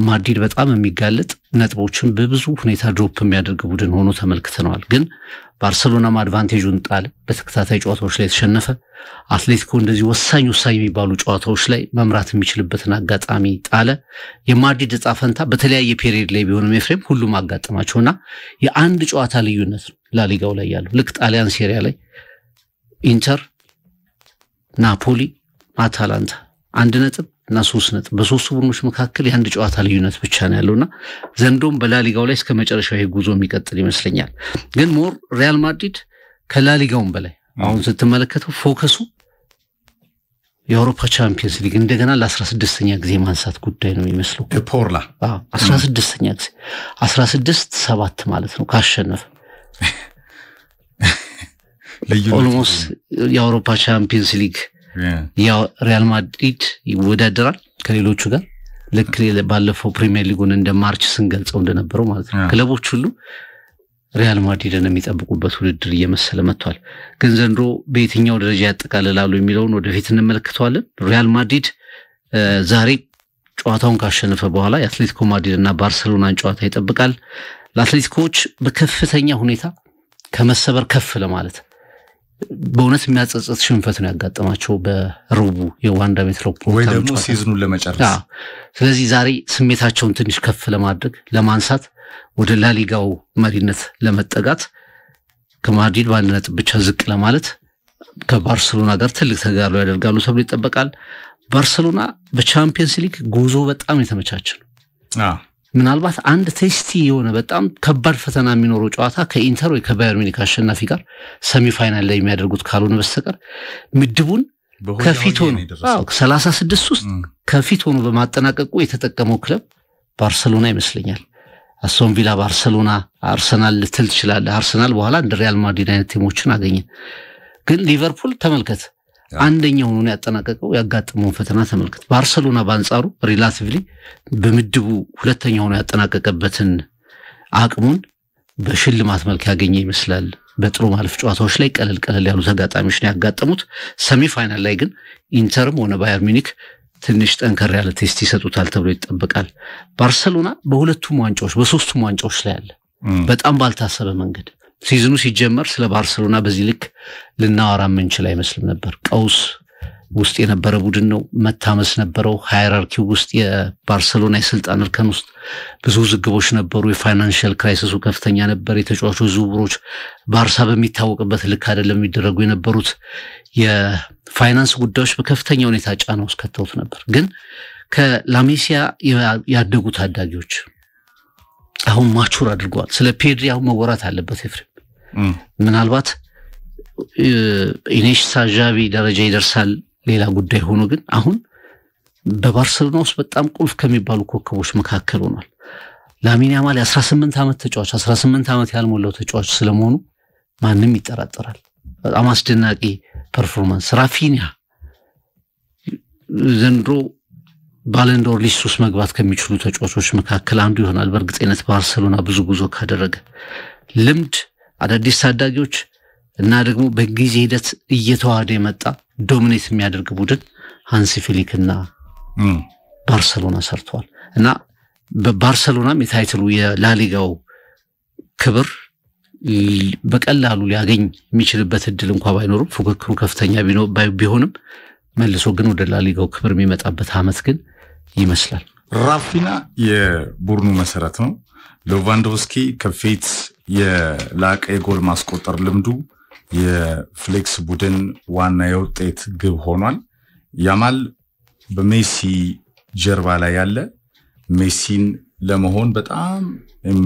Speaker 2: ማድሪድ በጣም የሚጋለጥ ነጥቦችን በብዙ ሁኔታ ድሮፕ የሚያደርግ ቡድን ሆኖ ተመልክተናል ግን ባርሴሎና አድቫንቴጁን ጣለ በተከታታይ ጨዋታዎች ላይ ተሸነፈ አትሌቲኮ እንደዚህ ወሳኝ የሚባሉ ጨዋታዎች ላይ መምራት የሚችልበትን አጋጣሚ ጣለ የማድሪድ ዕጣ ፈንታ በተለያየ ፔሪየድ ላይ ቢሆንም ኤፍሬም ሁሉም አጋጥማቸውና የአንድ ጨዋታ ልዩነት ነው ላሊጋው ላይ ያለው ልክ ጣሊያን ሴሪያ ላይ ኢንተር ናፖሊ አታላንታ 1 ነጥብ እና 3 ነጥብ በሶስቱ ቡድኖች መካከል የአንድ ጨዋታ ልዩነት ብቻ ነው ያለውና ዘንዶም በላሊጋው ላይ እስከ መጨረሻው ጉዞ የሚቀጥል ይመስለኛል ግን ሞር ሪያል ማድሪድ ከላሊጋውም በላይ አሁን ስትመለከተው ፎከሱ የአውሮፓ ቻምፒየንስ ሊግ እንደገና ለ16ኛ ጊዜ ማንሳት ጉዳይ ነው የሚመስለው
Speaker 1: ፖርላ
Speaker 2: 16ኛ ጊዜ 16-7 ማለት ነው ካሸነፈ ኦልሞስት የአውሮፓ ቻምፒየንስ ሊግ ያው ሪያል ማድሪድ ይወዳደራል ከሌሎቹ ጋር ልክ ባለፈው ፕሪሚየር ሊጉን እንደ ማርች ስንገልጸው እንደነበረው ማለት ነው ክለቦች ሁሉ ሪያል ማድሪድን የሚጠብቁበት ውድድር እየመሰለ መጥቷል ግን ዘንድሮ በየትኛው ደረጃ ያጠቃልላሉ የሚለውን ወደፊት እንመለከተዋለን ሪያል ማድሪድ ዛሬ ጨዋታውን ካሸነፈ በኋላ የአትሌቲኮ ማድሪድ እና ባርሴሎናን ጨዋታ ይጠብቃል ለአትሌቲኮች በከፍተኛ ሁኔታ ከመሰበር ከፍ ለማለት በእውነት የሚያጸጽት ሽንፈት ነው ያጋጠማቸው በሩቡ የዋንዳ ሜትሮፖሊታን
Speaker 1: ወይ ደግሞ ሲዝኑን ለመጨረስ
Speaker 2: ስለዚህ ዛሬ ስሜታቸውን ትንሽ ከፍ ለማድረግ ለማንሳት ወደ ላሊጋው መሪነት ለመጠጋት ከማድሪድ በአንድ ነጥብ ብቻ ዝቅ ለማለት ከባርሴሎና ጋር ትልቅ ተጋድሎ ያደርጋሉ ተብሎ ይጠበቃል ባርሴሎና በቻምፒየንስ ሊግ ጉዞ በጣም የተመቻቸ ነው ምናልባት አንድ ቴስቲ የሆነ በጣም ከባድ ፈተና የሚኖረው ጨዋታ ከኢንተር ወይ ከባየር ሚኒክ አሸናፊ ጋር ሰሚ ፋይናል ላይ የሚያደርጉት ካልሆነ በስተቀር ምድቡን ከፊት ሆኖ 36 ውስጥ ከፊት ሆኖ በማጠናቀቁ የተጠቀመው ክለብ ባርሴሎና ይመስለኛል አስቶን ቪላ ባርሴሎና አርሰናል ልትል ይችላል አርሰናል በኋላ እንደ ሪያል ማድሪድ አይነት ቲሞችን አገኘ ግን ሊቨርፑል ተመልከት አንደኛው ሆኖ ያጠናቀቀው ያጋጠመው ፈተና ተመልከት ባርሴሎና በአንጻሩ ሪላቲቭሊ በምድቡ ሁለተኛው ሆኖ ያጠናቀቀበትን አቅሙን በሽልማት መልክ ያገኘ ይመስላል በጥሩ ማለፍ ጨዋታዎች ላይ ቀለል ያሉ ተጋጣሚዎች ነው ያጋጠሙት ሰሚ ፋይናል ላይ ግን ኢንተርም ሆነ ባየር ሚኒክ ትንሽ ጠንከር ያለ ቴስት ይሰጡታል ተብሎ ይጠበቃል ባርሴሎና በሁለቱም ዋንጫዎች በሶስቱም ዋንጫዎች ላይ አለ በጣም ባልታሰበ መንገድ ሲዝኑ ሲጀመር ስለ ባርሴሎና በዚህ ልክ ልናወራ ምንችል አይመስልም ነበር ቀውስ ውስጥ የነበረ ቡድን ነው መታመስ ነበረው ሃይራርኪው ውስጥ የባርሴሎና የስልጣን እርከን ውስጥ ብዙ ዝግቦች ነበሩ የፋይናንሻል ክራይሲሱ ከፍተኛ ነበር የተጫዋቾች ዝውውሮች ባርሳ በሚታወቅበት ልክ አይደለም የሚደረጉ የነበሩት የፋይናንስ ጉዳዮች በከፍተኛ ሁኔታ ጫና ውስጥ ከተውት ነበር ግን ከላሜሲያ ያደጉ ታዳጊዎች አሁን ማቹር አድርገዋል ስለ ፔድሪ አሁን መወራት አለበት ኤፍሬም ምናልባት ኢኔሽታ ዣቪ ደረጃ ይደርሳል ሌላ ጉዳይ ሆኖ ግን አሁን በባርሴሎና ውስጥ በጣም ቁልፍ ከሚባሉ ኮከቦች መካከል ሆኗል ላሚን ያማል 18 ዓመት ተጫዋች 18 ዓመት ያልሞላው ተጫዋች ስለመሆኑ ማንንም ይጠራጠራል በጣም አስደናቂ ፐርፎርማንስ ራፊኒያ ዘንድሮ ባለንዶር ሊስት ውስጥ መግባት ከሚችሉ ተጫዋቾች መካከል አንዱ ይሆናል በእርግጠኝነት ባርሴሎና ብዙ ጉዞ ካደረገ ልምድ አዳዲስ ታዳጊዎች እና ደግሞ በጊዜ ሂደት እየተዋሃደ የመጣ ዶሚኔት የሚያደርግ ቡድን ሃንሲ ፍሊክና ባርሴሎና ሰርተዋል እና በባርሴሎናም የታይትሉ የላሊጋው ክብር በቀላሉ ሊያገኝ የሚችልበት እድል እንኳን ባይኖርም ፉክክሩ ከፍተኛ ቢሆንም መልሶ ግን ወደ ላሊጋው ክብር የሚመጣበት አመት ግን ይመስላል
Speaker 1: ራፊና የቡድኑ መሰረት ነው ሌቫንዶቭስኪ ከፊት የላቀ የጎል ማስቆጠር ልምዱ የፍሌክስ ቡድን ዋና የውጤት ግብ ሆኗል ያማል በሜሲ ጀርባ ላይ ያለ ሜሲን ለመሆን በጣም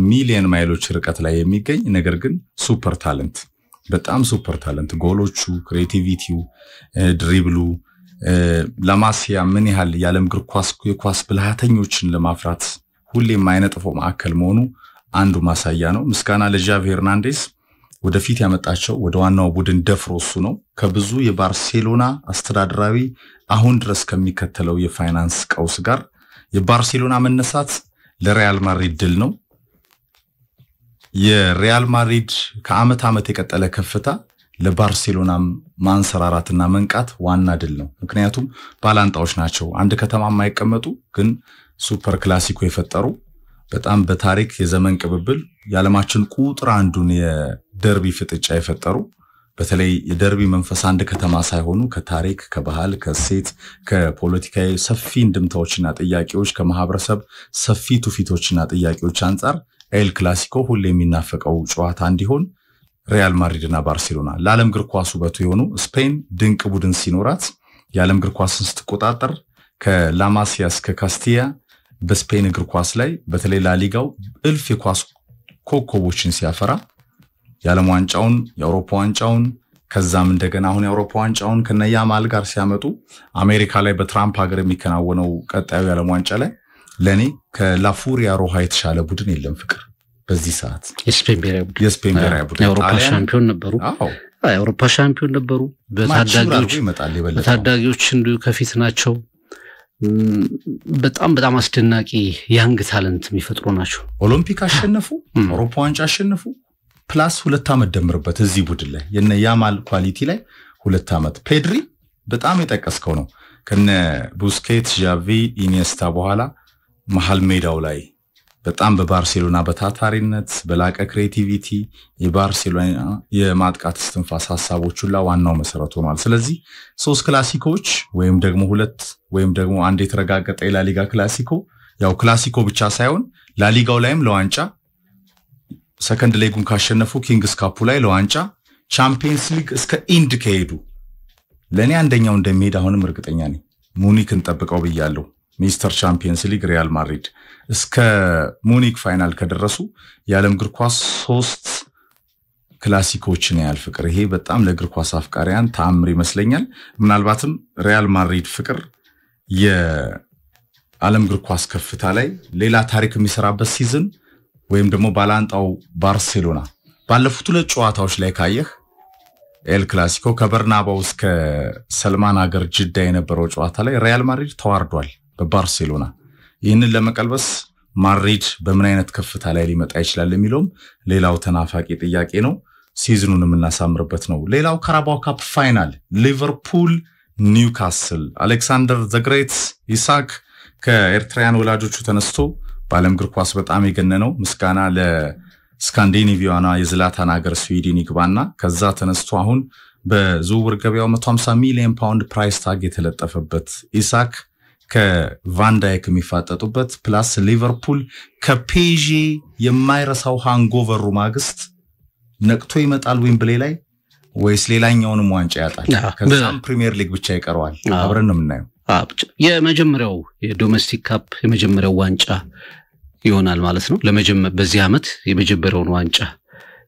Speaker 1: ሚሊየን ማይሎች ርቀት ላይ የሚገኝ ነገር ግን ሱፐር ታለንት በጣም ሱፐር ታለንት ጎሎቹ ክሬቲቪቲው ድሪብሉ ለማሲያ ምን ያህል የዓለም እግር ኳስ የኳስ ብልሃተኞችን ለማፍራት ሁሌም ማይነጥፈው ማዕከል መሆኑ አንዱ ማሳያ ነው ምስጋና ለጃቪ ሄርናንዴዝ ወደፊት ያመጣቸው ወደ ዋናው ቡድን ደፍሮሱ ነው ከብዙ የባርሴሎና አስተዳደራዊ አሁን ድረስ ከሚከተለው የፋይናንስ ቀውስ ጋር የባርሴሎና መነሳት ለሪያል ማድሪድ ድል ነው የሪያል ማድሪድ ከአመት አመት የቀጠለ ከፍታ ለባርሴሎና ማንሰራራትና መንቃት ዋና ድል ነው ምክንያቱም ባላንጣዎች ናቸው አንድ ከተማ የማይቀመጡ ግን ሱፐር ክላሲኮ የፈጠሩ በጣም በታሪክ የዘመን ቅብብል ያለማችን ቁጥር አንዱን የደርቢ ፍጥጫ የፈጠሩ በተለይ የደርቢ መንፈስ አንድ ከተማ ሳይሆኑ ከታሪክ ከባህል ከሴት ከፖለቲካዊ ሰፊ እንድምታዎችና ጥያቄዎች ከማህበረሰብ ሰፊ ትውፊቶችና ጥያቄዎች አንፃር ኤል ክላሲኮ ሁሌ የሚናፈቀው ጨዋታ እንዲሆን ሪያል ማድሪድና ባርሴሎና ለዓለም እግር ኳስ ውበቱ የሆኑ ስፔን ድንቅ ቡድን ሲኖራት የዓለም እግር ኳስን ስትቆጣጠር ከላማሲያ እስከ ካስቲያ በስፔን እግር ኳስ ላይ በተለይ ላሊጋው እልፍ የኳስ ኮከቦችን ሲያፈራ የዓለም ዋንጫውን የአውሮፓ ዋንጫውን ከዛም እንደገና አሁን የአውሮፓ ዋንጫውን ከነያማል ጋር ሲያመጡ አሜሪካ ላይ በትራምፕ ሀገር የሚከናወነው ቀጣዩ የዓለም ዋንጫ ላይ ለኔ ከላፉሪያ ሮሃ የተሻለ ቡድን የለም ፍቅር በዚህ ሰዓት
Speaker 2: የስፔን ብሔራዊ ቡድን የአውሮፓ ሻምፒዮን ነበሩ የአውሮፓ ሻምፒዮን ነበሩ በታዳጊዎች እንዲሁ ከፊት ናቸው በጣም አስደናቂ ያንግ ታለንት የሚፈጥሩ ናቸው።
Speaker 1: ኦሎምፒክ አሸነፉ፣ አውሮፓ ዋንጫ አሸነፉ፣ ፕላስ 2 ዓመት ደምርበት እዚህ ቡድን ላይ የነ ያማል ኳሊቲ ላይ 2 ዓመት። ፔድሪ በጣም የጠቀስከው ነው። ከነ ቡስኬት፣ ዣቪ፣ ኢኒየስታ በኋላ መሃል ሜዳው ላይ በጣም በባርሴሎና በታታሪነት በላቀ ክሬቲቪቲ የባርሴሎና የማጥቃት እስትንፋስ ሐሳቦች ሁሉ ዋናው መሰረት ሆኗል። ስለዚህ 3 ክላሲኮች ወይም ደግሞ 2 ወይም ደግሞ አንድ የተረጋገጠ የላሊጋ ክላሲኮ ያው ክላሲኮ ብቻ ሳይሆን ላሊጋው ላይም ለዋንጫ ሰከንድ ሌጉን ካሸነፉ ኪንግስ ካፑ ላይ ለዋንጫ ቻምፒየንስ ሊግ እስከ ኢንድ ከሄዱ ለኔ አንደኛው እንደሚሄድ አሁንም እርግጠኛ ነኝ። ሙኒክን ጠብቀው ብያለሁ። ሚስተር ቻምፒየንስ ሊግ ሪያል ማድሪድ እስከ ሙኒክ ፋይናል ከደረሱ የዓለም እግር ኳስ 3 ክላሲኮችን ያህል ፍቅር። ይሄ በጣም ለእግር ኳስ አፍቃሪያን ተአምር ይመስለኛል። ምናልባትም ሪያል ማድሪድ ፍቅር የዓለም እግር ኳስ ከፍታ ላይ ሌላ ታሪክ የሚሰራበት ሲዝን ወይም ደግሞ ባላንጣው ባርሴሎና ባለፉት 2 ጨዋታዎች ላይ ካየህ ኤል ክላሲኮ ከበርናባው እስከ ሰልማን ሀገር ጅዳ የነበረው ጨዋታ ላይ ሪያል ማድሪድ ተዋርዷል በባርሴሎና። ይህንን ለመቀልበስ ማድሪድ በምን አይነት ከፍታ ላይ ሊመጣ ይችላል የሚለውም ሌላው ተናፋቂ ጥያቄ ነው። ሲዝኑን የምናሳምርበት ነው። ሌላው ካራባኦ ካፕ ፋይናል ሊቨርፑል ኒውካስል። አሌክሳንደር ዘግሬት ኢሳክ ከኤርትራውያን ወላጆቹ ተነስቶ በዓለም እግር ኳስ በጣም የገነነው ምስጋና ለስካንዲኔቪያና የዝላታን ሀገር ስዊድን ይግባና ከዛ ተነስቶ አሁን በዝውውር ገበያው 150 ሚሊዮን ፓውንድ ፕራይስ ታግ የተለጠፈበት ኢሳክ ከቫንዳይክ የሚፋጠጡበት ፕላስ ሊቨርፑል ከፔዤ የማይረሳው ሃንጎቨሩ ማግስት ነቅቶ ይመጣል ዌምብሌ ላይ ወይስ ሌላኛውንም ዋንጫ ያጣል? ከዛም ፕሪሚየር ሊግ ብቻ ይቀርዋል። አብረን ነው የምናየው።
Speaker 2: የመጀመሪያው የዶሜስቲክ ካፕ የመጀመሪያው ዋንጫ ይሆናል ማለት ነው። በዚህ ዓመት የመጀመሪያውን ዋንጫ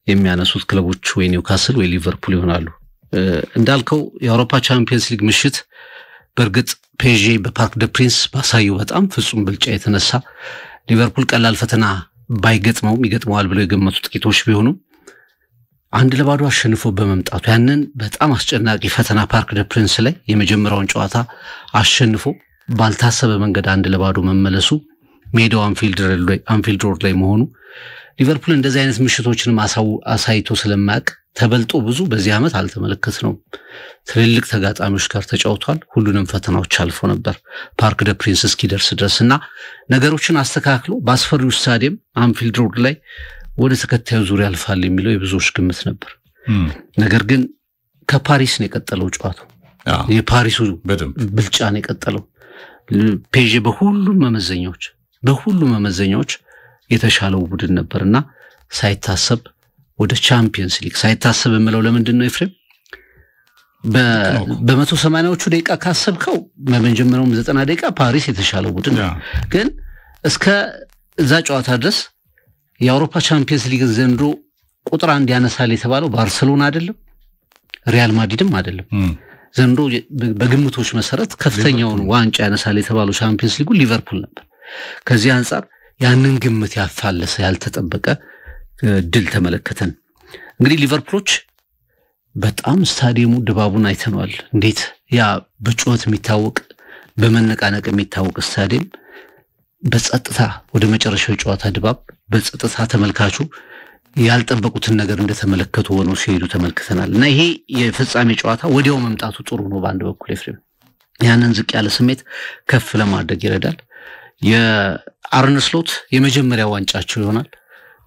Speaker 2: የሚያነሱት ክለቦች ወይ ኒውካስል ወይ ሊቨርፑል ይሆናሉ። እንዳልከው የአውሮፓ ቻምፒየንስ ሊግ ምሽት በእርግጥ ፔዤ በፓርክ ደ ፕሪንስ ባሳየው በጣም ፍጹም ብልጫ የተነሳ ሊቨርፑል ቀላል ፈተና ባይገጥመውም ይገጥመዋል ብለው የገመቱ ጥቂቶች ቢሆኑም 1-0 አሸንፎ በመምጣቱ ያንን በጣም አስጨናቂ ፈተና ፓርክ ደ ፕሪንስ ላይ የመጀመሪያውን ጨዋታ አሸንፎ ባልታሰበ መንገድ 1-0 መመለሱ ሜዳው አንፊልድ ሮድ ላይ መሆኑ ሊቨርፑል እንደዚህ አይነት ምሽቶችን አሳይቶ ስለማያውቅ ተበልጦ ብዙ በዚህ ዓመት አልተመለከትነው። ትልልቅ ተጋጣሚዎች ጋር ተጫውቷል። ሁሉንም ፈተናዎች አልፎ ነበር ፓርክ ደ ፕሪንስ እስኪደርስ ድረስና ነገሮችን አስተካክሎ በአስፈሪው ስታዲየም አንፊልድ ሮድ ላይ ወደ ተከታዩ ዙር ያልፋል የሚለው የብዙዎች ግምት ነበር። ነገር ግን ከፓሪስ ነው የቀጠለው ጨዋታው። የፓሪሱ ብልጫ ነው የቀጠለው። ፔዤ በሁሉም መመዘኛዎች የተሻለው ቡድን ነበርና ሳይታሰብ ወደ ቻምፒየንስ ሊግ ሳይታሰብ የምለው ለምንድነው ኤፍሬም? በ180ዎቹ ደቂቃ ካሰብከው በመጀመሪያው 90 ደቂቃ ፓሪስ የተሻለው ቡድን ግን እስከ እዛ ጨዋታ ድረስ የአውሮፓ ቻምፒየንስ ሊግ ዘንድሮ ቁጥር 1 ያነሳል የተባለው ባርሴሎና አይደለም፣ ሪያል ማድሪድም አይደለም። ዘንድሮ በግምቶች መሰረት ከፍተኛውን ዋንጫ ያነሳል የተባለው ቻምፒየንስ ሊጉ ሊቨርፑል ነበር። ከዚህ አንፃር ያንን ግምት ያፋለሰ ያልተጠበቀ ድል ተመለከተን። እንግዲህ ሊቨርፑሎች በጣም ስታዲየሙ ድባቡን አይተናል። እንዴት ያ በጩኸት የሚታወቅ በመነቃነቅ የሚታወቅ ስታዲየም በጸጥታ ወደ መጨረሻው ጨዋታ ድባብ በጸጥታ ተመልካቹ ያልጠበቁትን ነገር እንደተመለከቱ ሆኖ ሲሄዱ ተመልክተናል። እና ይሄ የፍጻሜ ጨዋታ ወዲያው መምጣቱ ጥሩ ነው። በአንድ በኩል ኤፍሬም ያንን ዝቅ ያለ ስሜት ከፍ ለማድረግ ይረዳል። የአርነ ስሎት የመጀመሪያ ዋንጫቸው ይሆናል።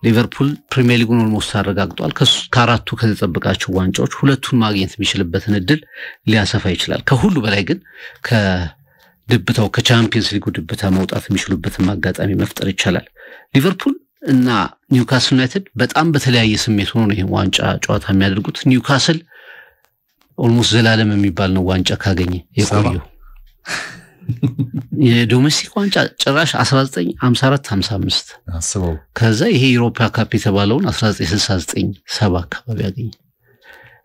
Speaker 2: ሊቨርፑል ፕሪሚየር ሊጉን ኦልሞስት አረጋግጧል። ከአራቱ ከተጠበቃቸው ዋንጫዎች 2ቱን ማግኘት የሚችልበትን እድል ሊያሰፋ ይችላል። ከሁሉ በላይ ግን ከድብታው ከቻምፒየንስ ሊጉ ድብታ መውጣት የሚችሉበትን አጋጣሚ መፍጠር ይቻላል። ሊቨርፑል እና ኒውካስል ዩናይትድ በጣም በተለያየ ስሜት ሆኖ ነው ይሄን ዋንጫ ጨዋታ የሚያደርጉት። ኒውካስል ኦልሞስት ዘላለም የሚባል ነው ዋንጫ ካገኘ የቆየው። የዶሜስቲክ ዋንጫ ጭራሽ 1954-55
Speaker 1: አስበው።
Speaker 2: ከዛ ይሄ ዩሮፓ ካፕ የተባለውን 1969-70 አካባቢ ያገኘ።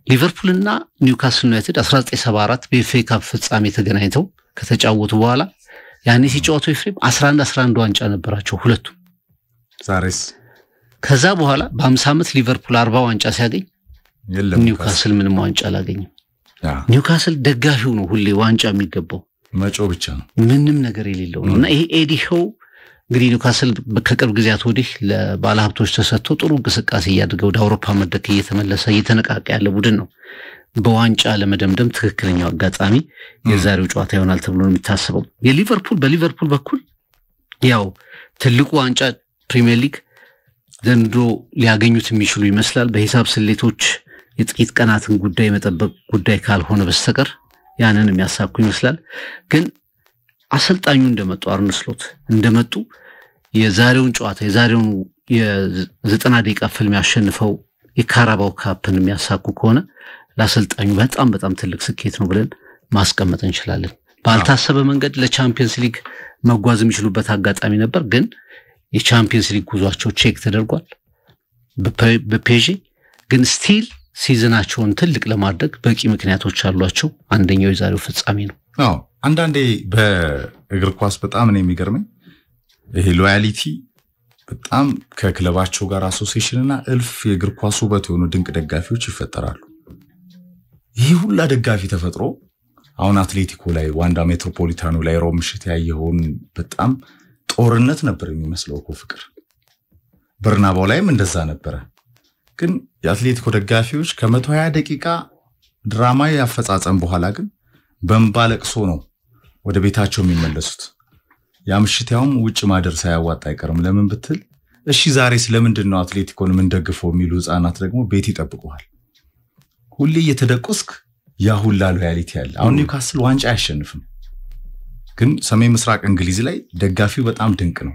Speaker 2: ሊቨርፑልና ኒውካስል ዩናይትድ 1974 በኤፍኤ ካፕ ፍጻሜ ተገናኝተው ከተጫወቱ በኋላ ያኔ ሲጫወቱ ኤፍሬም 11 ዋንጫ ነበራቸው ሁለቱ።
Speaker 1: ዛሬስ
Speaker 2: ከዛ በኋላ በ50 ዓመት ሊቨርፑል 40 ዋንጫ ሲያገኝ ኒውካስል ምንም ዋንጫ አላገኘም። ኒውካስል ደጋፊው ነው ሁሌ ዋንጫ የሚገባው።
Speaker 1: መጮ ብቻ ነው
Speaker 2: ምንም ነገር የሌለው ነውና ይሄ ኤዲ ሃው እንግዲህ ኒውካስል ከቅርብ ጊዜያት ወዲህ ለባለሀብቶች ተሰጥቶ ጥሩ እንቅስቃሴ እያደረገ ወደ አውሮፓ መድረክ እየተመለሰ እየተነቃቀ ያለ ቡድን ነው። በዋንጫ ለመደምደም ትክክለኛው አጋጣሚ የዛሬው ጨዋታ ይሆናል ተብሎ ነው የሚታሰበው። በሊቨርፑል በኩል ያው ትልቁ ዋንጫ ፕሪሚየር ሊግ ዘንድሮ ሊያገኙት የሚችሉ ይመስላል። በሂሳብ ስሌቶች የጥቂት ቀናትን ጉዳይ መጠበቅ ጉዳይ ካልሆነ በስተቀር ያንን የሚያሳኩ ይመስላል። ግን አሰልጣኙ እንደመጡ አርነ ስሎት እንደመጡ የዛሬውን ጨዋታ የዛሬውን የ90 ደቂቃ ፍልሚያ ያሸንፈው የካራባው ካፕን የሚያሳኩ ከሆነ ለአሰልጣኙ በጣም ትልቅ ስኬት ነው ብለን ማስቀመጥ እንችላለን። ባልታሰበ መንገድ ለቻምፒየንስ ሊግ መጓዝ የሚችሉበት አጋጣሚ ነበር፣ ግን የቻምፒየንስ ሊግ ጉዟቸው ቼክ ተደርጓል በፔጂ። ግን ስቲል ሲዝናቸውን ትልቅ ለማድረግ በቂ ምክንያቶች አሏቸው። አንደኛው የዛሬው ፍጻሜ ነው።
Speaker 1: አንዳንዴ በእግር ኳስ በጣም ነው የሚገርመኝ ይሄ ሎያሊቲ በጣም ከክለባቸው ጋር አሶሲዬሽንና እልፍ የእግር ኳስ ውበት የሆኑ ድንቅ ደጋፊዎች ይፈጠራሉ። ይሄ ሁላ ደጋፊ ተፈጥሮ አሁን አትሌቲኮ ላይ ዋንዳ ሜትሮፖሊታኖ ላይ ሮም ምሽት ያየውን በጣም ጦርነት ነበር የሚመስለው እኮ ፍቅር። በርናባው ላይም እንደዛ ነበረ። ግን የአትሌቲኮ ደጋፊዎች ከ120 ደቂቃ ድራማዊ አፈጻጸም በኋላ ግን በእንባለቅሶ ነው ወደ ቤታቸው የሚመለሱት። ያ ምሽት ያውም ውጭ ማደር ሳያዋጣ አይቀርም። ለምን ብትል እሺ ዛሬ ስለምንድን ነው አትሌቲኮን ምን ደግፈው የሚሉ ህፃናት ደግሞ ቤት ይጠብቁሃል። ሁሌ እየተደቆስክ ያ ሁላ ሎያሊቲ ያለ። አሁን ኒውካስል ዋንጫ አያሸንፍም፣ ግን ሰሜን ምስራቅ እንግሊዝ ላይ ደጋፊው በጣም ድንቅ ነው።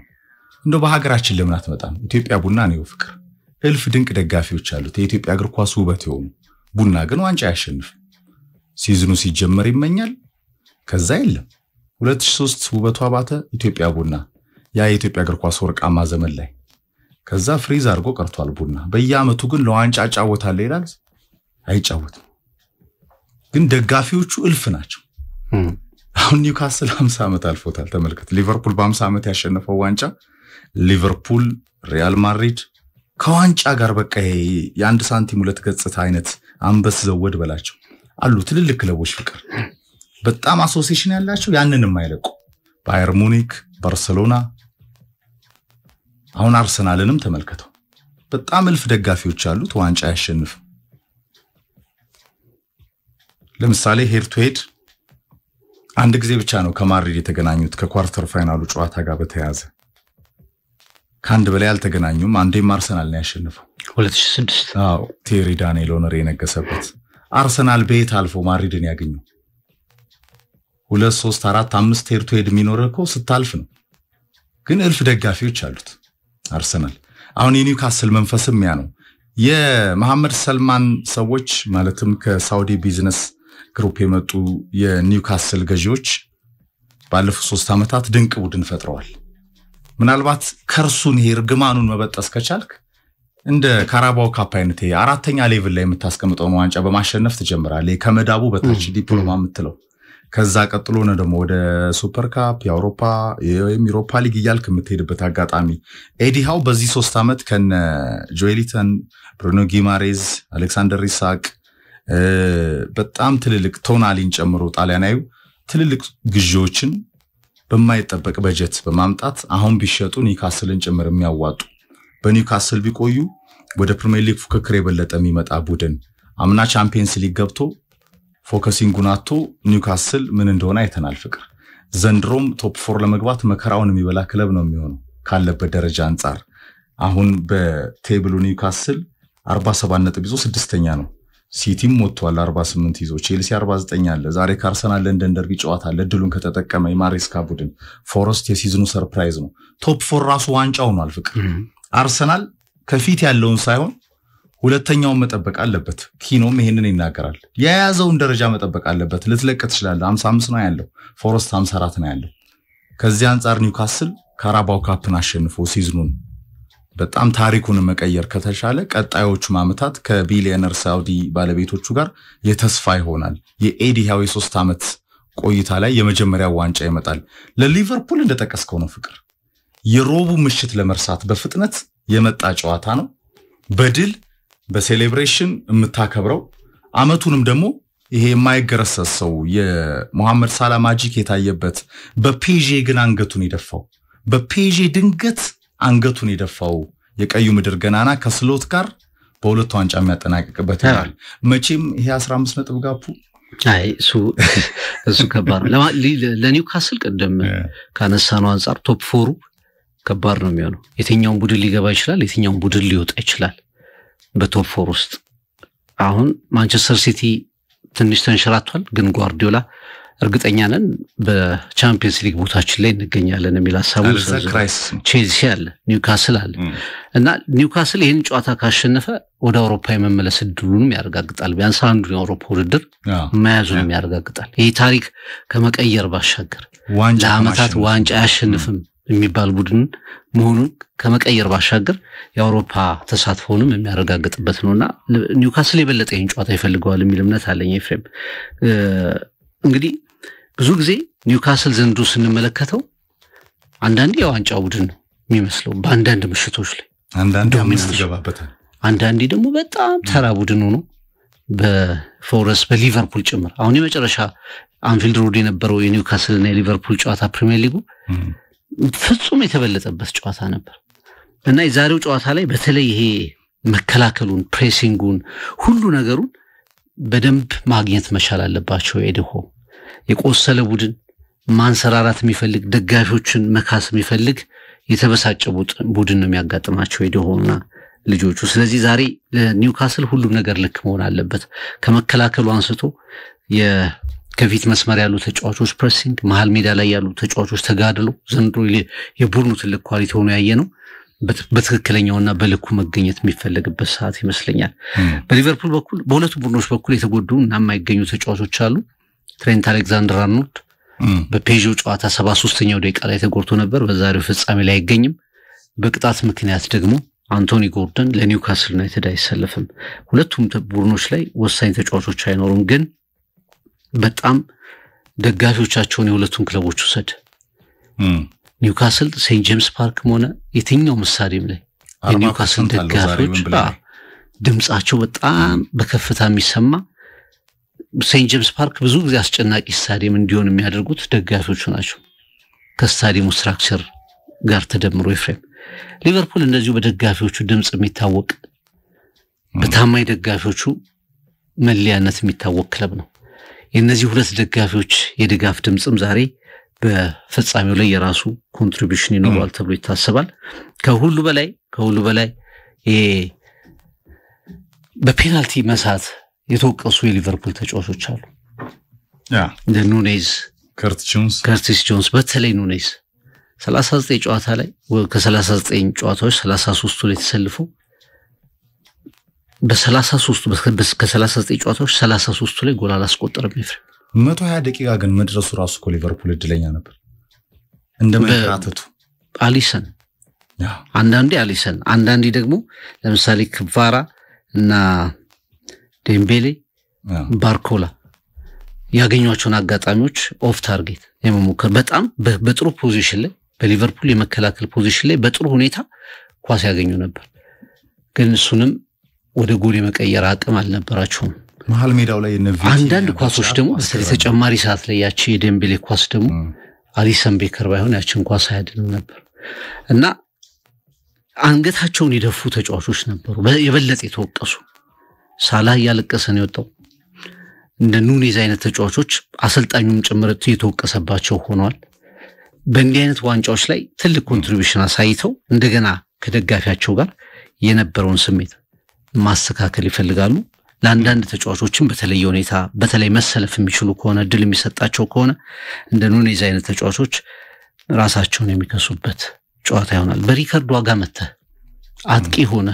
Speaker 1: እንደው በሀገራችን ለምን አትመጣም? ኢትዮጵያ ቡና ነው ፍቅር እልፍ ድንቅ ደጋፊዎች አሉት። የኢትዮጵያ እግር ኳስ ውበት የሆኑ ቡና ግን ዋንጫ አያሸንፍም። ሲዝኑ ሲጀመር ይመኛል፣ ከዛ የለም። 2003 ውበቱ አባተ ኢትዮጵያ ቡና ያ የኢትዮጵያ እግር ኳስ ወርቃማ ዘመን ላይ ከዛ ፍሪዝ አድርጎ ቀርቷል ቡና። በየአመቱ ግን ለዋንጫ ጫወታለ ይላል፣ አይጫወትም። ግን ደጋፊዎቹ እልፍ ናቸው። አሁን ኒውካስል 50 ዓመት አልፎታል ተመልከት። ሊቨርፑል በ50 ዓመት ያሸነፈው ዋንጫ ሊቨርፑል፣ ሪያል ማድሪድ ከዋንጫ ጋር በቃ የአንድ ሳንቲም ሁለት ገጽታ አይነት አንበስ ዘወድ በላቸው አሉ ትልልቅ ክለቦች ፍቅር በጣም አሶሲዬሽን ያላቸው ያንንም አይለቁ። ባየር ሙኒክ፣ ባርሴሎና፣ አሁን አርሰናልንም ተመልከተው በጣም እልፍ ደጋፊዎች አሉት፣ ዋንጫ ያሸንፍ። ለምሳሌ ሄድ ቱ ሄድ አንድ ጊዜ ብቻ ነው ከማድሪድ የተገናኙት ከኳርተር ፋይናሉ ጨዋታ ጋር በተያያዘ ከአንድ በላይ አልተገናኙም። አንዴም አርሰናል ነው ያሸነፈው
Speaker 2: 2006።
Speaker 1: ቴሪ ዳንኤል ኦነር የነገሰበት አርሰናል ቤት አልፎ ማድሪድን ያገኘው 2 3 4 5 ሄድ ቱ ሄድ የሚኖረው እኮ ስታልፍ ነው። ግን እልፍ ደጋፊዎች አሉት አርሰናል። አሁን የኒውካስል መንፈስም ያ ነው። የመሐመድ ሰልማን ሰዎች ማለትም ከሳውዲ ቢዝነስ ግሩፕ የመጡ የኒውካስል ገዢዎች ባለፉት 3 ዓመታት ድንቅ ቡድን ፈጥረዋል። ምናልባት ከርሱን ይርግማኑን መበጠስ ከቻልክ እንደ ካራባው ካፕ አይነት አራተኛ ሌቭል ላይ የምታስቀምጠው ዋንጫ በማሸነፍ ትጀምራለህ። ከመዳቡ በታች ዲፕሎማ የምትለው ከዛ ቀጥሎ ነው ደግሞ ወደ ሱፐር ካፕ የአውሮፓ ወይም ዩሮፓ ሊግ እያልክ የምትሄድበት አጋጣሚ። ኤዲ ሃው በዚህ 3 ዓመት ከነ ጆኤሊተን፣ ብሩኖ ጊማሬዝ፣ አሌክሳንደር ኢሳቅ በጣም ትልልቅ ቶናሊን ጨምሮ ጣሊያናዩ ትልልቅ ግዢዎችን በማይጠበቅ በጀት በማምጣት አሁን ቢሸጡ ኒውካስልን ጭምር የሚያዋጡ በኒውካስል ቢቆዩ ወደ ፕሪሚየር ሊግ ፉክክር የበለጠ የሚመጣ ቡድን አምና ቻምፒየንስ ሊግ ገብቶ ፎከሲንጉን አጥቶ ኒውካስል ምን እንደሆነ አይተናል ፍቅር። ዘንድሮም ቶፕ 4 ለመግባት መከራውን የሚበላ ክለብ ነው የሚሆነው ካለበት ደረጃ አንፃር። አሁን በቴብሉ ኒውካስል 47 ነጥብ ይዞ 6ኛ ነው። ሲቲም ወጥቷል 48 ይዞ፣ ቼልሲ 49 አለ። ዛሬ ከአርሰናል ለንደን ደርቢ ጨዋታ አለ። ድሉን ከተጠቀመ የማሬስካ ቡድን ፎረስት የሲዝኑ ሰርፕራይዝ ነው። ቶፕ 4 ራሱ ዋንጫው ነው አልፍቅር። አርሰናል ከፊት ያለውን ሳይሆን ሁለተኛውን መጠበቅ አለበት። ኪኖም ይሄንን ይናገራል። የያዘውን ደረጃ መጠበቅ አለበት። ልትለቅ ትችላለህ። 55 ነው ያለው፣ ፎረስት 54 ነው ያለው። ከዚህ አንፃር ኒውካስል ካራባው ካፕን አሸንፎ ሲዝኑን በጣም ታሪኩን መቀየር ከተቻለ ቀጣዮቹ ዓመታት ከቢሊየነር ሳውዲ ባለቤቶቹ ጋር የተስፋ ይሆናል። የኤዲ ሃው 3 ዓመት ቆይታ ላይ የመጀመሪያው ዋንጫ ይመጣል። ለሊቨርፑል እንደተጠቀስከው ነው ፍቅር የሮቡ ምሽት ለመርሳት በፍጥነት የመጣ ጨዋታ ነው። በድል በሴሌብሬሽን የምታከብረው አመቱንም ደግሞ ይሄ የማይገረሰስ ሰው የሙሐመድ ሳላ ማጂክ የታየበት በፔጄ ግን አንገቱን ይደፋው በፔጄ ድንገት አንገቱን ይደፋው የቀዩ ምድር ገናና ከስሎት ጋር በሁለቱ ዋንጫ የሚያጠናቅቅበት ይላል መቼም ይሄ 15 ነጥብ ጋፑ
Speaker 2: አይ እሱ ከባድ ለኒውካስል ቀደም ካነሳነው አንፃር ቶፕ 4 ከባድ ነው የሚሆነው የትኛውን ቡድን ሊገባ ይችላል የትኛውን ቡድን ሊወጣ ይችላል በቶፕ 4 ውስጥ አሁን ማንቸስተር ሲቲ ትንሽ ተንሸራቷል ግን ጓርዲዮላ እርግጠኛ ነን በቻምፒየንስ ሊግ ቦታችን ላይ እንገኛለን የሚል ሐሳቡ ቼልሲ አለ ኒውካስል አለ እና ኒውካስል ይሄን ጨዋታ ካሸነፈ ወደ አውሮፓ የመመለስ እድሉንም ያረጋግጣል ቢያንስ አንዱ የአውሮፓ ውድድር መያዙንም ያረጋግጣል ይሄ ታሪክ ከመቀየር ባሻገር ለአመታት ዋንጫ ያሸንፍም የሚባል ቡድን መሆኑን ከመቀየር ባሻገር የአውሮፓ ተሳትፎንም የሚያረጋግጥበት ነውና ኒውካስል የበለጠ ይሄን ጨዋታ ይፈልገዋል የሚል እምነት አለኝ ኤፍሬም እንግዲህ ብዙ ጊዜ ኒውካስል ዘንድሮ ስንመለከተው አንዳንዴ የዋንጫ ቡድን ነው የሚመስለው በአንዳንድ ምሽቶች ላይ
Speaker 1: አንዳንዴ አምስት ይገባበታል
Speaker 2: አንዳንዴ ደግሞ በጣም ተራ ቡድን ሆኖ በፎረስት በሊቨርፑል ጭምር አሁን የመጨረሻ አንፊልድ ሮድ የነበረው የኒውካስል እና የሊቨርፑል ጨዋታ ፕሪሚየር ሊጉ ፍጹም የተበለጠበት ጨዋታ ነበር እና የዛሬው ጨዋታ ላይ በተለይ ይሄ መከላከሉን ፕሬሲንጉን ሁሉ ነገሩን በደንብ ማግኘት መቻል አለባቸው ኤድሆ የቆሰለ ቡድን ማንሰራራት የሚፈልግ ደጋፊዎችን መካስ የሚፈልግ የተበሳጨ ቡድን ነው የሚያጋጥማቸው ኤድሆና ልጆቹ ስለዚህ ዛሬ ለኒውካስል ሁሉም ነገር ልክ መሆን አለበት ከመከላከሉ አንስቶ ከፊት መስመር ያሉ ተጫዋቾች ፕሬሲንግ መሃል ሜዳ ላይ ያሉ ተጫዋቾች ተጋድሎ ዘንድሮ የቡድኑ ትልቅ ኳሊቲ ሆኖ ያየ ነው በትክክለኛውና በልኩ መገኘት የሚፈልግበት ሰዓት ይመስለኛል በሊቨርፑል በኩል በሁለቱ ቡድኖች በኩል የተጎዱ እና የማይገኙ ተጫዋቾች አሉ ትሬንት አሌክዛንደር-አርኖልድ በፔጆ ጨዋታ 73ኛው ደቂቃ ላይ ተጎድቶ ነበር በዛሬው ፍጻሜ ላይ አይገኝም በቅጣት ምክንያት ደግሞ አንቶኒ ጎርደን ለኒውካስል ዩናይትድ አይሰለፍም ሁለቱም ቡድኖች ላይ ወሳኝ ተጫዋቾች አይኖሩም ግን በጣም ደጋፊዎቻቸውን የሁለቱም ክለቦች ወሰድ ኒውካስል ሴንት ጄምስ ፓርክ ሆነ የትኛው ስታዲየም ላይ የኒውካስል ደጋፊዎች ድምጻቸው በጣም በከፍታ የሚሰማ ሴንት ጄምስ ፓርክ ብዙ ጊዜ አስጨናቂ ስታዲየም እንዲሆን የሚያደርጉት ደጋፊዎቹ ናቸው ከስታዲየሙ ስትራክቸር ጋር ተደምሮ ኤፍሬም ሊቨርፑል እንደዚሁ በደጋፊዎቹ ድምጽ የሚታወቅ በታማኝ ደጋፊዎቹ መለያነት የሚታወቅ ክለብ ነው የነዚህ ሁለት ደጋፊዎች የድጋፍ ድምጽም ዛሬ በፍጻሜው ላይ የራሱ ኮንትሪቢዩሽን ይኖራል ተብሎ ይታሰባል ከሁሉ በላይ በፔናልቲ መሳት የተወቀሱ የሊቨርፑል ተጫዋቾች አሉ ኑኔዝ ከርቲስ ጆንስ በተለይ ኑኔዝ 39 ጨዋታ ላይ ከ39 ጨዋታዎች 33 ላይ ተሰልፎ በ33 ከ39 ጨዋታዎች 33 ላይ ጎል አላስቆጠረም ይፍረም
Speaker 1: 120 ደቂቃ ግን መድረሱ ራሱ ሊቨርፑል እድለኛ ነበር እንደማይራተቱ
Speaker 2: አሊሰን አንዳንዴ አሊሰን አንዳንዴ ደግሞ ለምሳሌ ክቫራ እና ዴምቤሌ ባርኮላ ያገኙዋቸውን አጋጣሚዎች ኦፍ ታርጌት የመሞከር በጣም በጥሩ ፖዚሽን ላይ በሊቨርፑል የመከላከል ፖዚሽን ላይ በጥሩ ሁኔታ ኳስ ያገኙ ነበር ግን እሱንም ወደ ጎል የመቀየር አቅም አልነበራቸውም
Speaker 1: መሃል ሜዳው ላይ
Speaker 2: አንዳንድ ኳሶች ደግሞ ተጨማሪ ሰዓት ላይ ያቺ የዴምቤሌ ኳስ ደግሞ አሊሰን ቤከር ባይሆን ያችን ኳስ አያድንም ነበር እና አንገታቸውን ይደፉ ተጫዋቾች ነበሩ የበለጠ የተወቀሱ ሳላህ ያለቀሰ ነው የወጣው እንደ ኑኔዝ አይነት ተጫዋቾች አሰልጣኙም ጭምርት የተወቀሰባቸው ሆኗል በእንዲህ አይነት ዋንጫዎች ላይ ትልቅ ኮንትሪቢዩሽን አሳይተው እንደገና ከደጋፊያቸው ጋር የነበረውን ስሜት ማስተካከል ይፈልጋሉ ለአንዳንድ ተጫዋቾችም በተለየ ሁኔታ በተለይ መሰለፍ የሚችሉ ከሆነ ድል የሚሰጣቸው ከሆነ እንደ ኑኔዝ አይነት ተጫዋቾች ራሳቸውን የሚከሱበት ጨዋታ ይሆናል በሪካርዶ ዋጋ መተ አጥቂ ሆነ